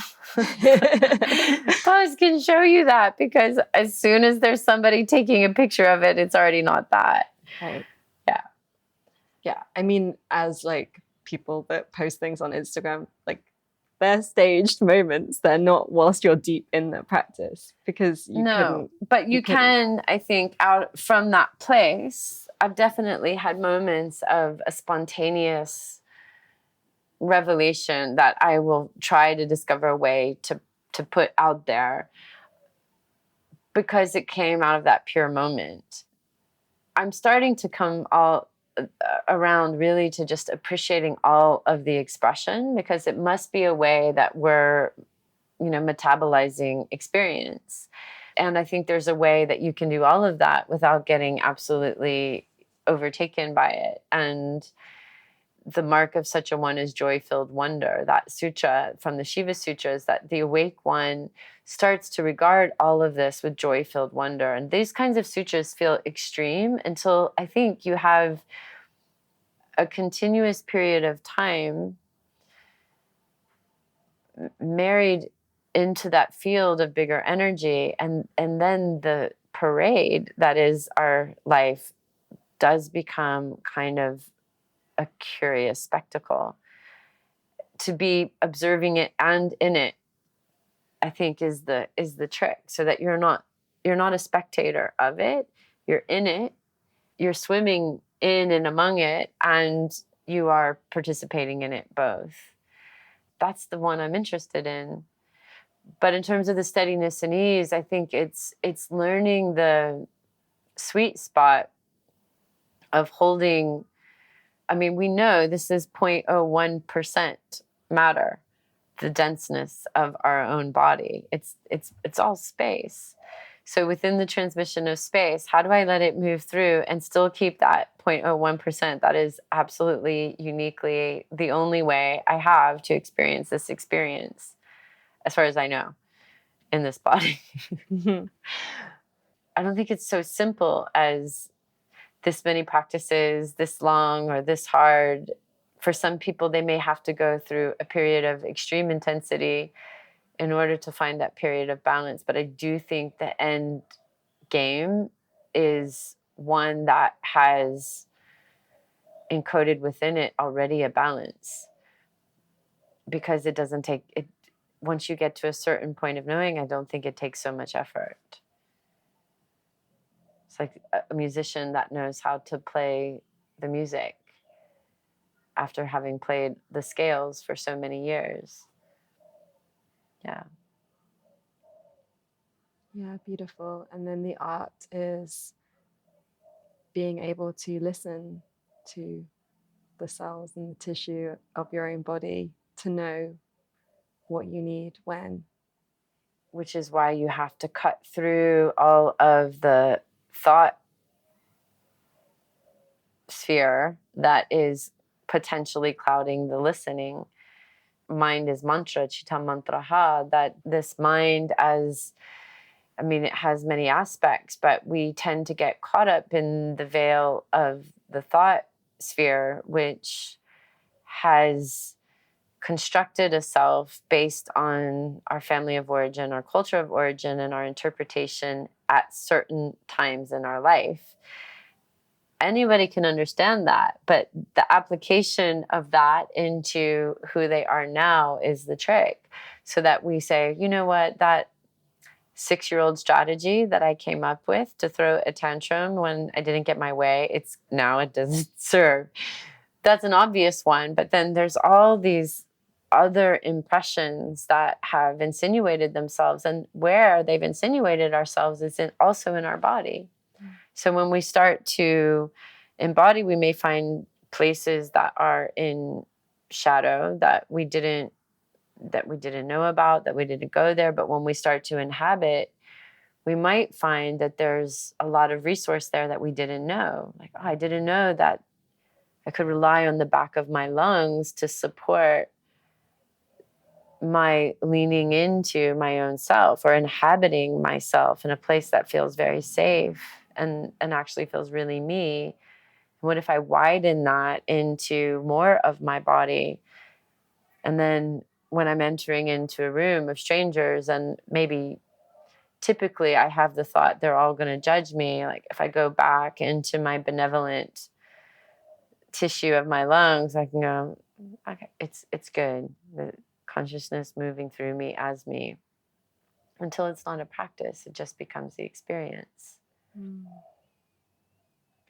post can show you that, because as soon as there's somebody taking a picture of it, it's already not that. Right. Yeah. Yeah. I mean, as like people that post things on Instagram, like they're staged moments. They're not whilst you're deep in the practice, because you couldn't. But you can, I think, out from that place, I've definitely had moments of a spontaneous revelation that I will try to discover a way to put out there, because it came out of that pure moment. I'm starting to come all around really to just appreciating all of the expression, because it must be a way that we're, metabolizing experience. And I think there's a way that you can do all of that without getting absolutely overtaken by it. And the mark of such a one is joy-filled wonder. That sutra from the Shiva Sutras, that the awake one starts to regard all of this with joy-filled wonder. And these kinds of sutras feel extreme until I think you have a continuous period of time married into that field of bigger energy. And then the parade that is our life does become kind of a curious spectacle. To be observing it and in it, I think is the trick, so that you're not a spectator of it. You're in it. You're swimming in and among it, and you are participating in it both. That's the one I'm interested in. But in terms of the steadiness and ease, I think it's learning the sweet spot of holding. I mean, we know this is 0.01% matter, the denseness of our own body. It's all space. So within the transmission of space, how do I let it move through and still keep that 0.01%? That is absolutely uniquely the only way I have to experience this experience, as far as I know, in this body. I don't think it's so simple as this many practices, this long or this hard. For some people, they may have to go through a period of extreme intensity in order to find that period of balance. But I do think the end game is one that has encoded within it already a balance, because it doesn't take it. Once you get to a certain point of knowing, I don't think it takes so much effort. It's like a musician that knows how to play the music after having played the scales for so many years. Yeah. Yeah, beautiful. And then the art is being able to listen to the cells and the tissue of your own body to know what you need when. which is why you have to cut through all of the thought sphere that is potentially clouding the listening. Mind is mantra, chitta mantraha, that this mind it has many aspects, but we tend to get caught up in the veil of the thought sphere, which has constructed a self based on our family of origin, our culture of origin, and our interpretation at certain times in our life. Anybody can understand that, but the application of that into who they are now is the trick. So that we say, you know what, that 6-year-old strategy that I came up with to throw a tantrum when I didn't get my way, it doesn't serve. That's an obvious one, but then there's all these other impressions that have insinuated themselves, and where they've insinuated ourselves is also in our body. So when we start to embody, we may find places that are in shadow that we didn't know about, that we didn't go there. But when we start to inhabit, we might find that there's a lot of resource there that we didn't know. Like, I didn't know that I could rely on the back of my lungs to support my leaning into my own self, or inhabiting myself in a place that feels very safe and actually feels really me. What if I widen that into more of my body? And then when I'm entering into a room of strangers, and maybe typically I have the thought they're all going to judge me, like if I go back into my benevolent tissue of my lungs, I can go, okay, it's good. The consciousness moving through me as me, until it's not a practice. It just becomes the experience.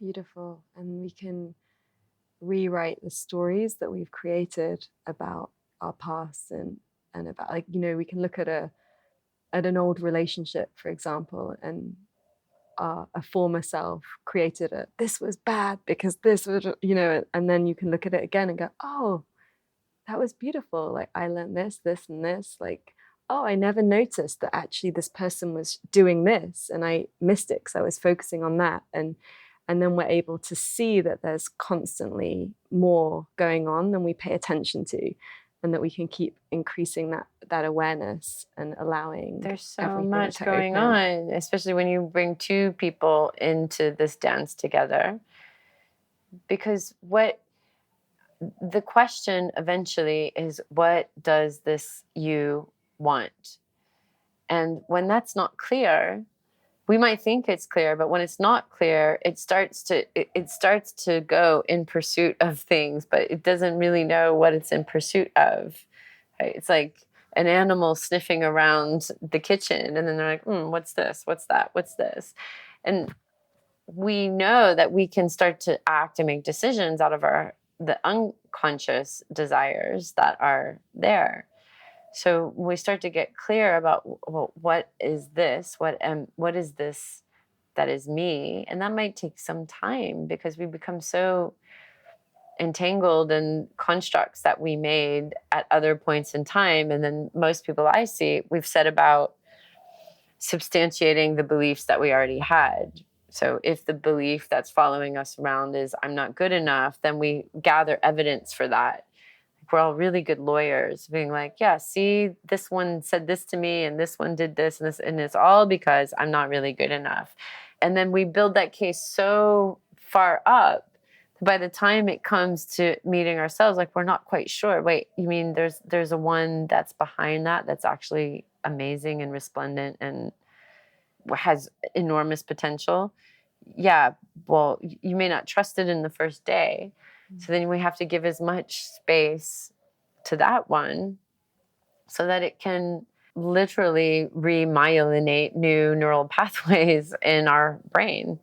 Beautiful. And we can rewrite the stories that we've created about our past, and about, like, we can look at an old relationship, for example, and a former self created it. This was bad because this was, and then you can look at it again and go, oh, that was beautiful. Like, I learned this, and this. Like, oh, I never noticed that actually this person was doing this, and I missed it because I was focusing on that. And then we're able to see that there's constantly more going on than we pay attention to, and that we can keep increasing that awareness and allowing. There's so much going on, especially when you bring two people into this dance together. Because the question eventually is, what does this you want? And when that's not clear, we might think it's clear, but when it's not clear, it starts to go in pursuit of things, but it doesn't really know what it's in pursuit of. Right? It's like an animal sniffing around the kitchen, and then they're like, what's this? What's that? What's this? And we know that we can start to act and make decisions out of the unconscious desires that are there. So when we start to get clear about, well, what is this? What is this that is me? And that might take some time, because we become so entangled in constructs that we made at other points in time. And then most people I see, we've set about substantiating the beliefs that we already had. So if the belief that's following us around is, I'm not good enough, then we gather evidence for that. We're all really good lawyers, being like, yeah, see, this one said this to me, and this one did this, and it's all because I'm not really good enough. And then we build that case so far up, by the time it comes to meeting ourselves, like, we're not quite sure. Wait, you mean there's a one that's behind that, that's actually amazing and resplendent and has enormous potential? Yeah, well, you may not trust it in the first day. So then we have to give as much space to that one, so that it can literally remyelinate new neural pathways in our brain.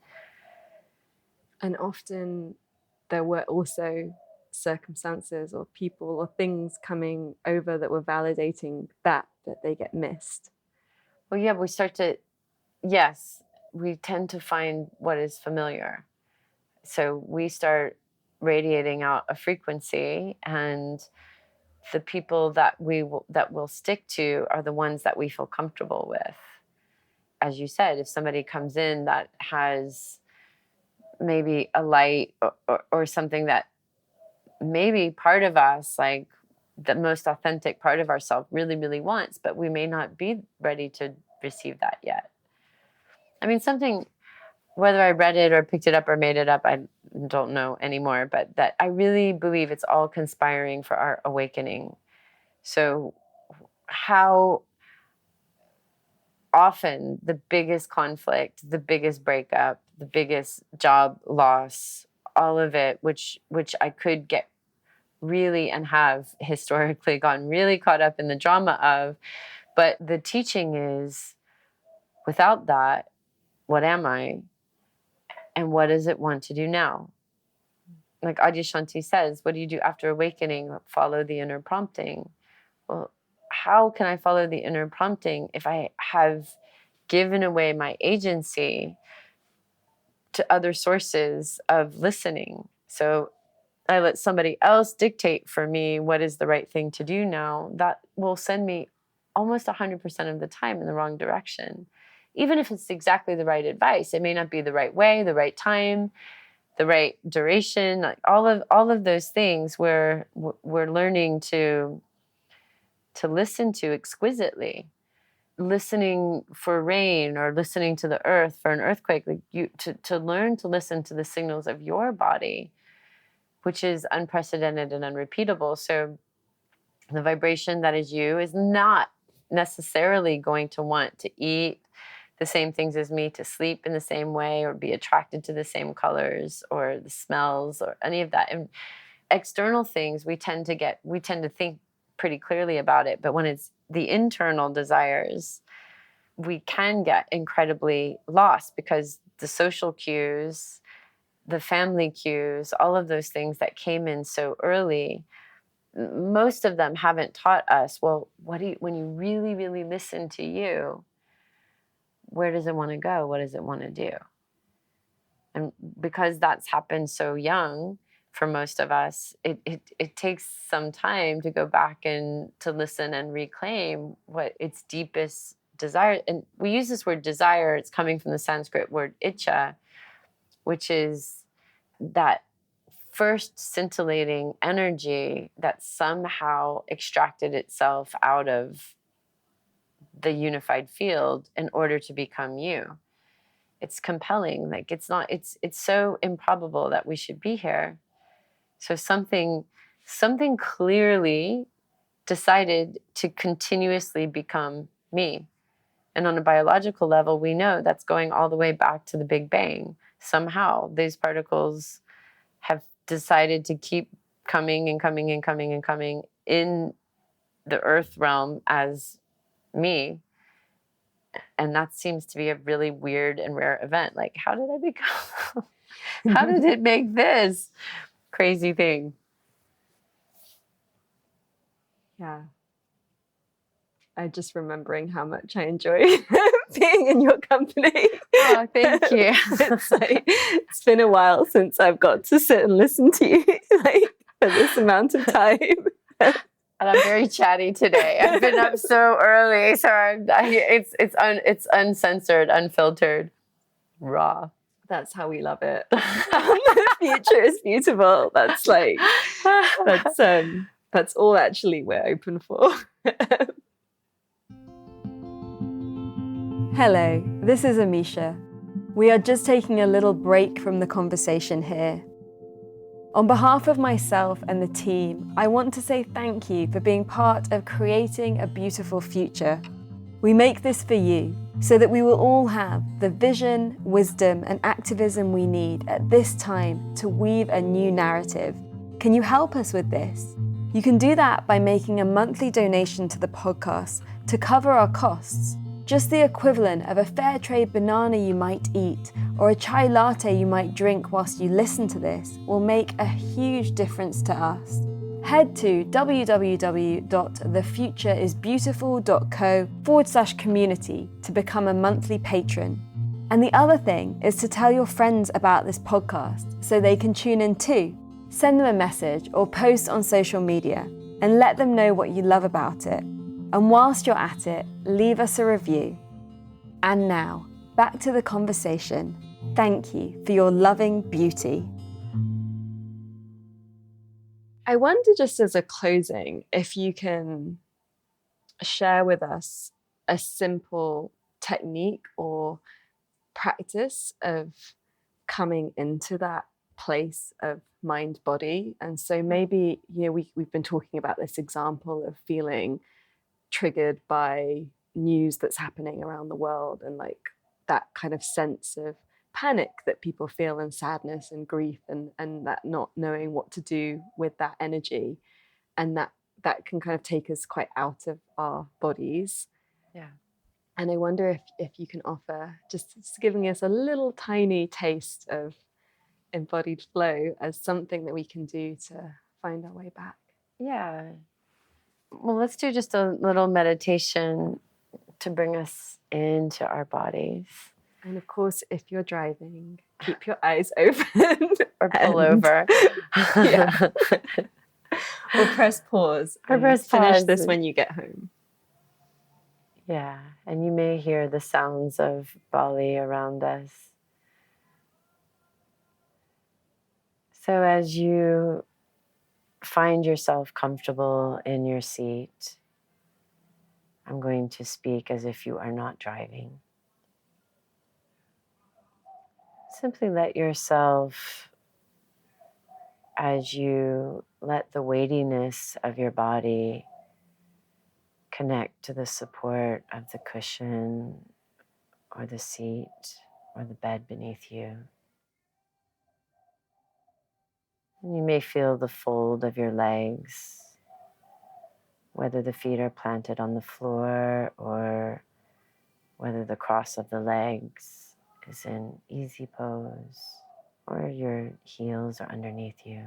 And often there were also circumstances or people or things coming over that were validating that they get missed. Well, yeah, we tend to find what is familiar. So we start radiating out a frequency, and the people that we'll stick to are the ones that we feel comfortable with. As you said, if somebody comes in that has maybe a light or something that maybe part of us, like the most authentic part of ourselves, really, really wants, but we may not be ready to receive that yet. I mean, something, whether I read it or picked it up or made it up, I don't know anymore, but that I really believe it's all conspiring for our awakening. So how often the biggest conflict, the biggest breakup, the biggest job loss, all of it, which I could get really and have historically gotten really caught up in the drama of, but the teaching is, without that, what am I? And what does it want to do now? Like Adyashanti says, what do you do after awakening? Follow the inner prompting. Well, how can I follow the inner prompting if I have given away my agency to other sources of listening? So I let somebody else dictate for me what is the right thing to do now. That will send me almost 100% of the time in the wrong direction. Even if it's exactly the right advice, it may not be the right way, the right time, the right duration. Like all of those things we're learning to listen to exquisitely. Listening for rain or listening to the earth for an earthquake, like to learn to listen to the signals of your body, which is unprecedented and unrepeatable. So the vibration that is you is not necessarily going to want to eat the same things as me, to sleep in the same way, or be attracted to the same colors or the smells or any of that. And external things, we tend to think pretty clearly about it. But when it's the internal desires, we can get incredibly lost because the social cues, the family cues, all of those things that came in so early, most of them haven't taught us, well, when you really, really listen to you, where does it want to go? What does it want to do? And because that's happened so young for most of us, it takes some time to go back and to listen and reclaim what its deepest desire. And we use this word desire. It's coming from the Sanskrit word icha, which is that first scintillating energy that somehow extracted itself out of the unified field in order to become you. It's compelling. Like it's so improbable that we should be here. So something clearly decided to continuously become me. And on a biological level, we know that's going all the way back to the Big Bang. Somehow these particles have decided to keep coming and coming and coming and coming in the earth realm as me. And that seems to be a really weird and rare event. Like, how did I become? How did it make this crazy thing? Yeah. I'm just remembering how much I enjoy being in your company. Oh, thank you. It's been a while since I've got to sit and listen to you for this amount of time. And I'm very chatty today. I've been up so early, so it's uncensored, unfiltered, raw. That's how we love it. The future is beautiful. That's all actually we're open for. Hello, this is Amisha. We are just taking a little break from the conversation here. On behalf of myself and the team, I want to say thank you for being part of creating a beautiful future. We make this for you so that we will all have the vision, wisdom, and activism we need at this time to weave a new narrative. Can you help us with this? You can do that by making a monthly donation to the podcast to cover our costs. Just the equivalent of a fair trade banana you might eat or a chai latte you might drink whilst you listen to this will make a huge difference to us. Head to www.thefutureisbeautiful.co/community to become a monthly patron. And the other thing is to tell your friends about this podcast so they can tune in too. Send them a message or post on social media. and let them know what you love about it. And whilst you're at it, leave us a review. And now, back to the conversation. Thank you for your loving beauty. I wonder, just as a closing, if you can share with us a simple technique or practice of coming into that place of mind body. And so maybe, we've been talking about this example of feeling triggered by news that's happening around the world, and like that kind of sense of panic that people feel, and sadness and grief, and that not knowing what to do with that energy, and that can kind of take us quite out of our bodies. Yeah. And I wonder if you can offer just giving us a little tiny taste of embodied flow as something that we can do to find our way back. Yeah. Well, let's do just a little meditation to bring us into our bodies. And of course, if you're driving, keep your eyes open. Or pull over. Yeah. Or press pause. Or press finish pause. this when you get home. Yeah. And you may hear the sounds of Bali around us. So as you find yourself comfortable in your seat, I'm going to speak as if you are not driving. Simply let yourself, as you let the weightiness of your body connect to the support of the cushion or the seat or the bed beneath you. And you may feel the fold of your legs, whether the feet are planted on the floor or whether the cross of the legs is in easy pose or your heels are underneath you.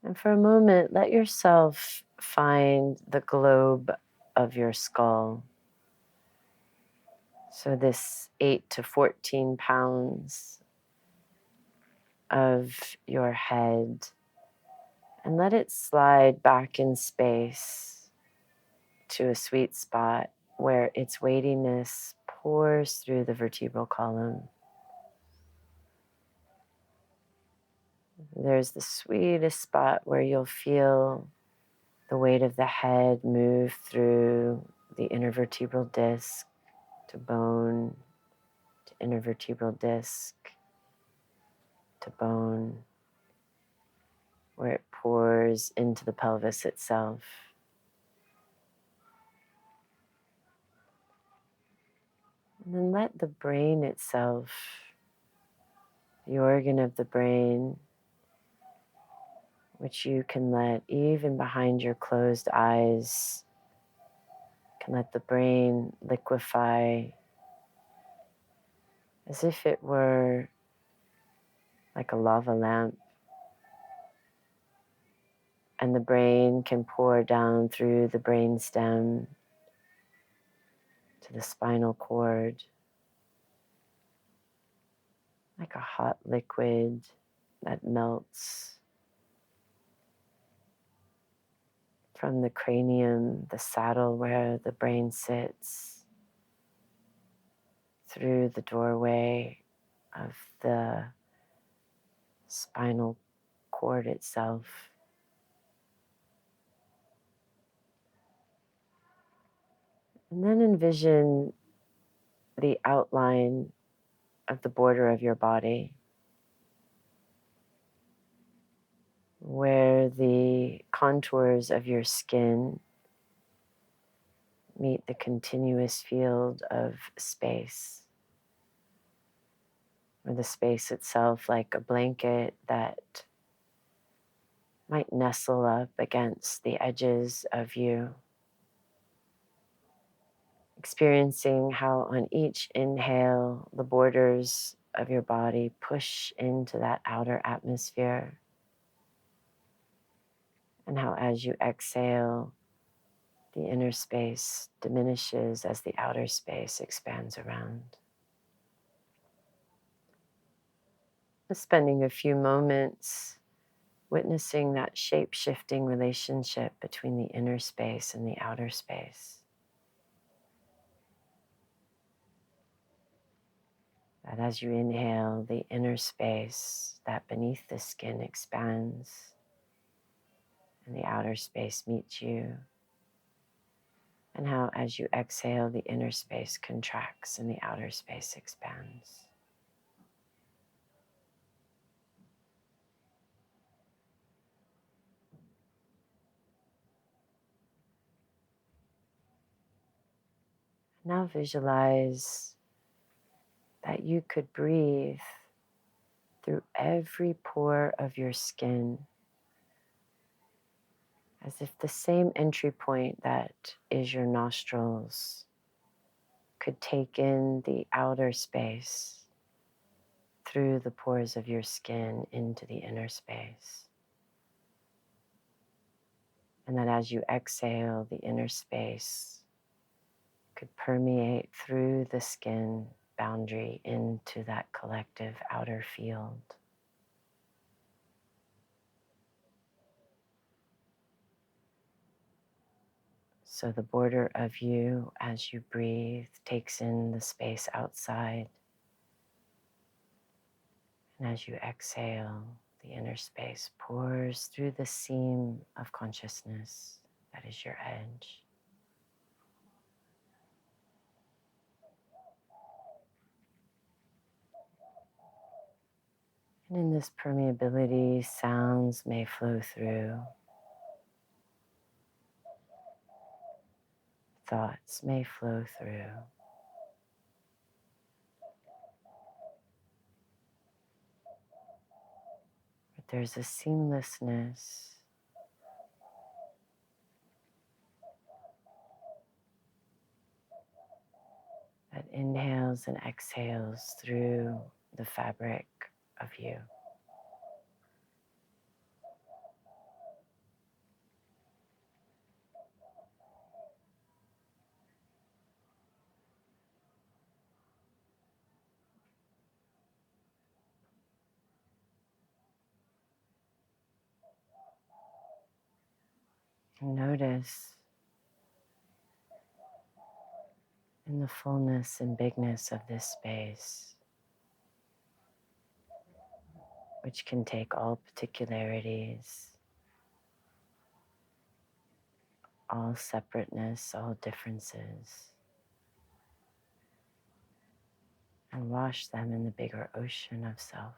And for a moment, let yourself find the globe of your skull. So this 8 to 14 pounds of your head, and let it slide back in space to a sweet spot where its weightiness pours through the vertebral column. There's the sweetest spot where you'll feel the weight of the head move through the intervertebral disc to bone, to intervertebral disc, to bone, where it pours into the pelvis itself. And then let the brain itself, the organ of the brain, which you can let even behind your closed eyes, can let the brain liquefy as if it were like a lava lamp. And the brain can pour down through the brain stem to the spinal cord like a hot liquid that melts from the cranium, the saddle where the brain sits, through the doorway of the spinal cord itself. And then envision the outline of the border of your body, where the contours of your skin meet the continuous field of space, or the space itself like a blanket that might nestle up against the edges of you. Experiencing how on each inhale, the borders of your body push into that outer atmosphere. And how as you exhale, the inner space diminishes as the outer space expands around. Just spending a few moments witnessing that shape-shifting relationship between the inner space and the outer space. That as you inhale, the inner space that beneath the skin expands and the outer space meets you. And how as you exhale, the inner space contracts and the outer space expands. Now visualize that you could breathe through every pore of your skin, as if the same entry point that is your nostrils could take in the outer space through the pores of your skin into the inner space. And that as you exhale, the inner space could permeate through the skin boundary into that collective outer field. So the border of you, as you breathe, takes in the space outside. And as you exhale, the inner space pours through the seam of consciousness that is your edge. And in this permeability, sounds may flow through. Thoughts may flow through. But there's a seamlessness that inhales and exhales through the fabric of you. And notice in the fullness and bigness of this space, which can take all particularities, all separateness, all differences, and wash them in the bigger ocean of self.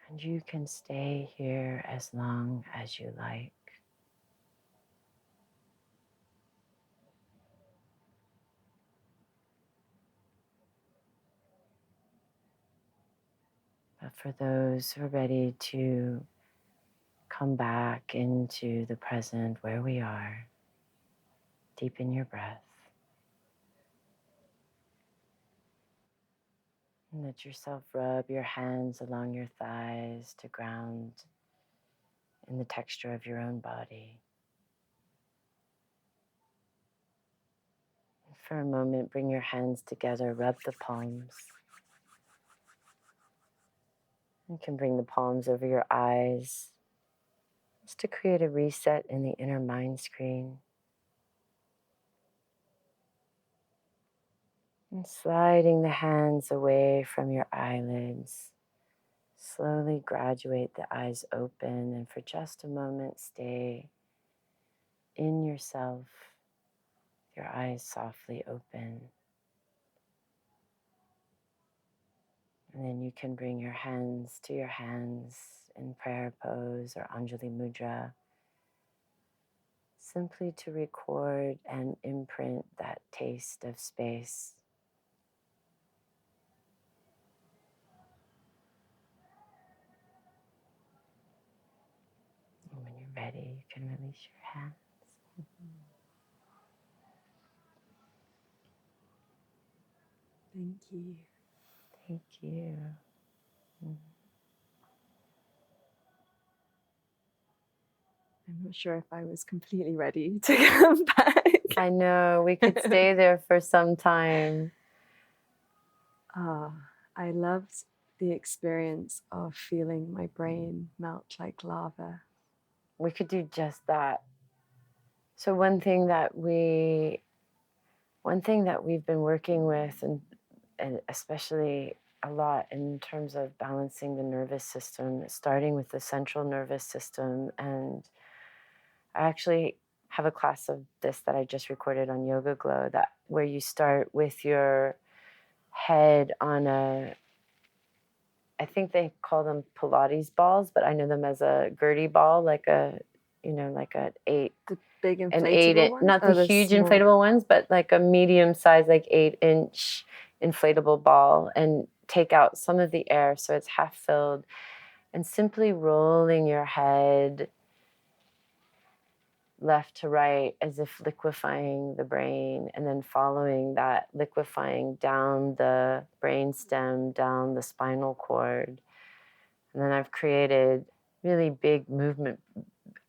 And you can stay here as long as you like. But for those who are ready to come back into the present where we are, deepen your breath. And let yourself rub your hands along your thighs to ground in the texture of your own body. For a moment, bring your hands together, rub the palms. You can bring the palms over your eyes just to create a reset in the inner mind screen. And sliding the hands away from your eyelids, slowly graduate the eyes open, and for just a moment, stay in yourself, your eyes softly open. And then you can bring your hands to your hands in prayer pose or Anjali Mudra, simply to record and imprint that taste of space. And when you're ready, you can release your hands. Thank you. Thank you. I'm not sure if I was completely ready to come back. I know, we could stay there for some time. I loved the experience of feeling my brain melt like lava. We could do just that. So one thing that we've been working with, and especially a lot in terms of balancing the nervous system, starting with the central nervous system. And I actually have a class of this that I just recorded on Yoga Glow, that where you start with your head on I think they call them Pilates balls, but I know them as a Gertie ball, like a, like an The big inflatable ones? not the huge small inflatable ones, but like a medium size, like 8-inch inflatable ball, and take out some of the air so it's half filled, and simply rolling your head left to right as if liquefying the brain, and then following that liquefying down the brain stem, down the spinal cord. And then I've created really big movement,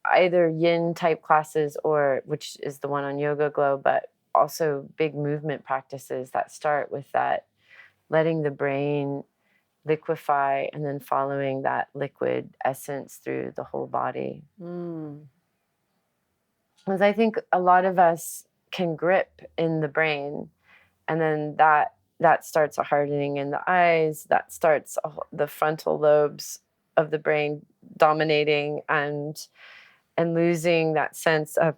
either yin type classes, or which is the one on Yoga Glow, but also big movement practices that start with that letting the brain liquefy and then following that liquid essence through the whole body. Because I think a lot of us can grip in the brain, and then that starts a hardening in the eyes, that starts the frontal lobes of the brain dominating and losing that sense of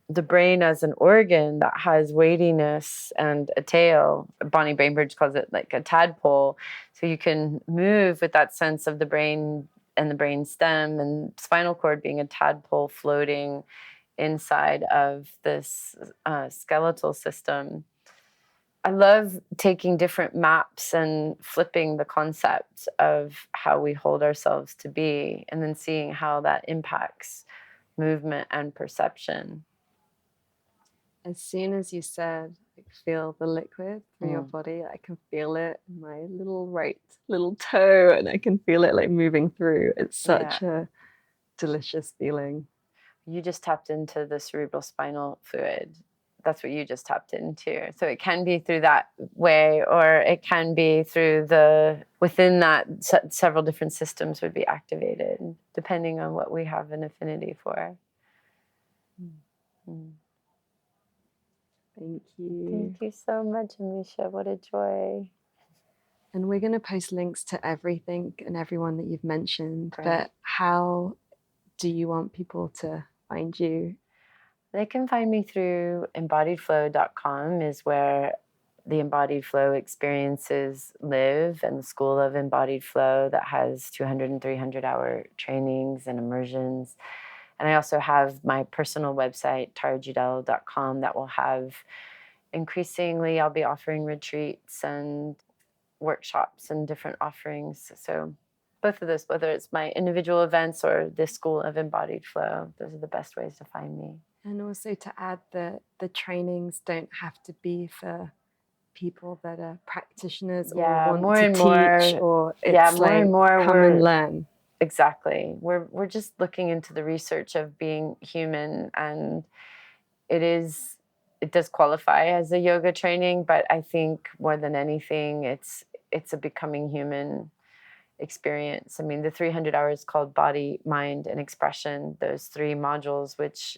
the brain as an organ that has weightiness and a tail. Bonnie Bainbridge calls it like a tadpole. So you can move with that sense of the brain and the brain stem and spinal cord being a tadpole floating inside of this skeletal system. I love taking different maps and flipping the concept of how we hold ourselves to be, and then seeing how that impacts movement and perception. As soon as you said, like, feel the liquid through your body, I can feel it in my right little toe, and I can feel it like moving through. It's such a delicious feeling. You just tapped into the cerebral spinal fluid. That's what you just tapped into. So it can be through that way, or it can be through within that several different systems would be activated, depending on what we have an affinity for. Thank you. Thank you so much, Amisha. What a joy. And we're going to post links to everything and everyone that you've mentioned. Great. But how do you want people to find you? They can find me through embodiedflow.com, is where the Embodied Flow experiences live, and the School of Embodied Flow that has 200 and 300 hour trainings and immersions. And I also have my personal website, tarajudelle.com, that will have increasingly, I'll be offering retreats and workshops and different offerings. So both of those, whether it's my individual events or the School of Embodied Flow, those are the best ways to find me. And also to add that the trainings don't have to be for people that are practitioners or want to teach, or it's more and more come and learn. Exactly. We're just looking into the research of being human, and it does qualify as a yoga training, but I think more than anything, it's a becoming human experience. I mean, the 300 hours called Body, Mind, and Expression, those 3 modules, which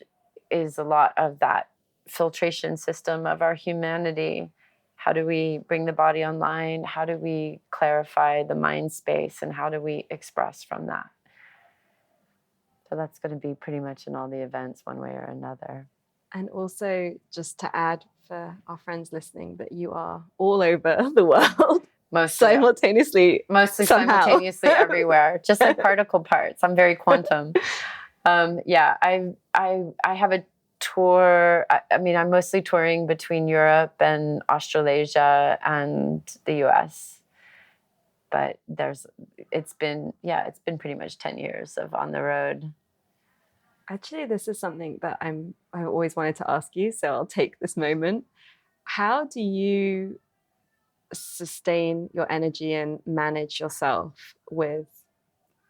is a lot of that filtration system of our humanity. How do we bring the body online? How do we clarify the mind space? And how do we express from that? So that's going to be pretty much in all the events one way or another. And also, just to add for our friends listening, that you are all over the world. Mostly simultaneously everywhere, just like particle parts. I'm very quantum. I have a tour. I mean, I'm mostly touring between Europe and Australasia and the US. But it's been pretty much 10 years of on the road. Actually, this is something that I've always wanted to ask you, so I'll take this moment. How do you sustain your energy and manage yourself with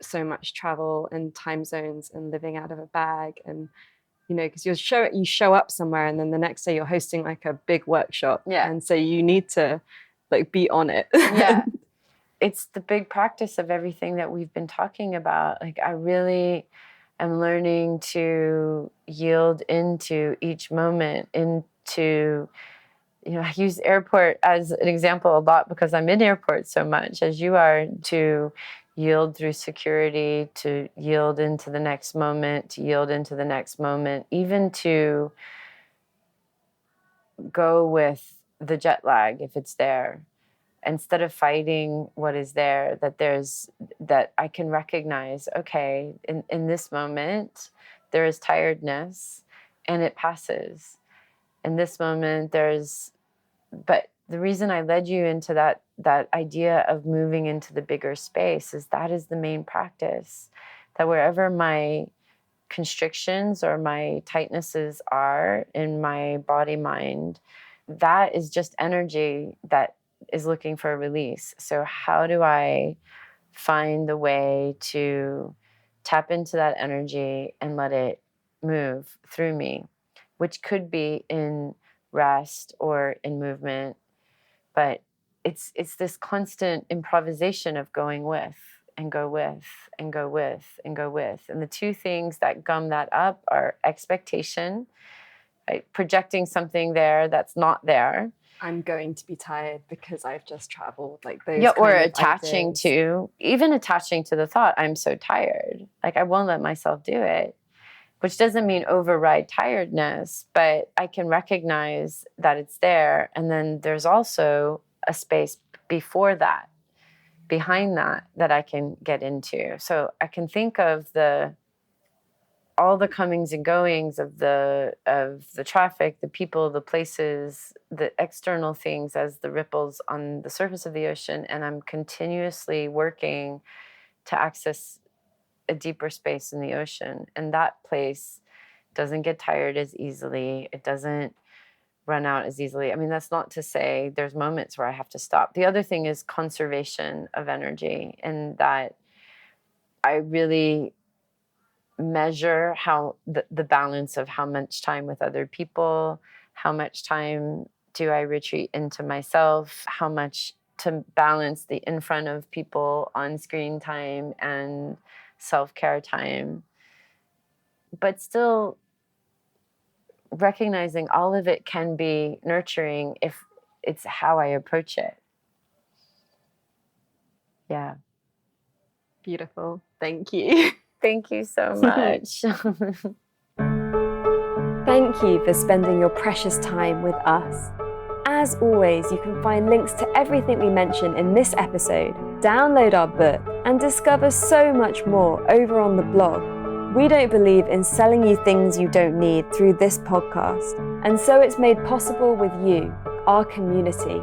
so much travel and time zones and living out of a bag, and because you show up somewhere and then the next day you're hosting like a big workshop, and so you need to like be on it. It's the big practice of everything that we've been talking about. Like, I really am learning to yield into each moment, into, I use airport as an example a lot because I'm in airports so much, as you are, to yield through security, to yield into the next moment, to yield into the next moment, even to go with the jet lag if it's there. Instead of fighting what is there, that I can recognize, okay, in this moment, there is tiredness and it passes. In this moment, but the reason I led you into that idea of moving into the bigger space is that is the main practice. That wherever my constrictions or my tightnesses are in my body mind, that is just energy that is looking for a release. So how do I find the way to tap into that energy and let it move through me, which could be in rest or in movement, but it's this constant improvisation of going with and go with and go with and go with. And the two things that gum that up are expectation, right? Projecting something there that's not there. I'm going to be tired because I've just traveled, like those. Yeah, or attaching to the thought, I'm so tired. Like, I won't let myself do it, which doesn't mean override tiredness, but I can recognize that it's there. And then there's also a space before that, behind that I can get into. So I can think of all the comings and goings of the traffic, the people, the places, the external things as the ripples on the surface of the ocean. And I'm continuously working to access a deeper space in the ocean. And that place doesn't get tired as easily. It doesn't run out as easily. I mean, that's not to say there's moments where I have to stop. The other thing is conservation of energy, and that I really measure how the balance of how much time with other people, how much time do I retreat into myself, how much to balance the in front of people on screen time and self-care time, but still recognizing all of it can be nurturing if it's how I approach it. Yeah. Beautiful. Thank you. Thank you so much. Thank you for spending your precious time with us. As always, you can find links to everything we mentioned in this episode, download our book, and discover so much more over on the blog. We don't believe in selling you things you don't need through this podcast, and so it's made possible with you, our community.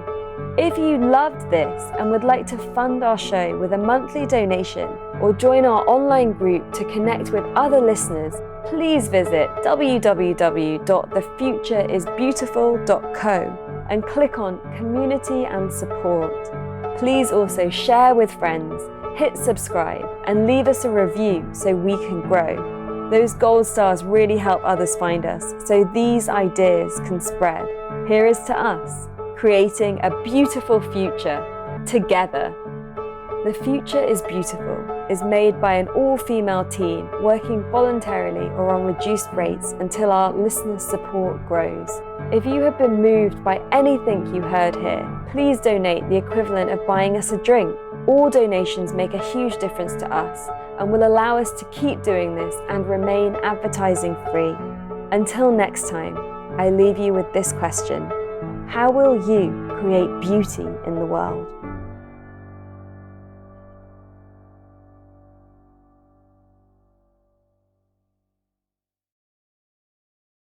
If you loved this and would like to fund our show with a monthly donation or join our online group to connect with other listeners, please visit www.thefutureisbeautiful.co and click on Community and Support. Please also share with friends, hit subscribe, and leave us a review so we can grow. Those gold stars really help others find us, so these ideas can spread. Here is to us, creating a beautiful future together. The Future is Beautiful is made by an all-female team working voluntarily or on reduced rates until our listener support grows. If you have been moved by anything you heard here, please donate the equivalent of buying us a drink. All donations make a huge difference to us and will allow us to keep doing this and remain advertising free. Until next time, I leave you with this question. How will you create beauty in the world?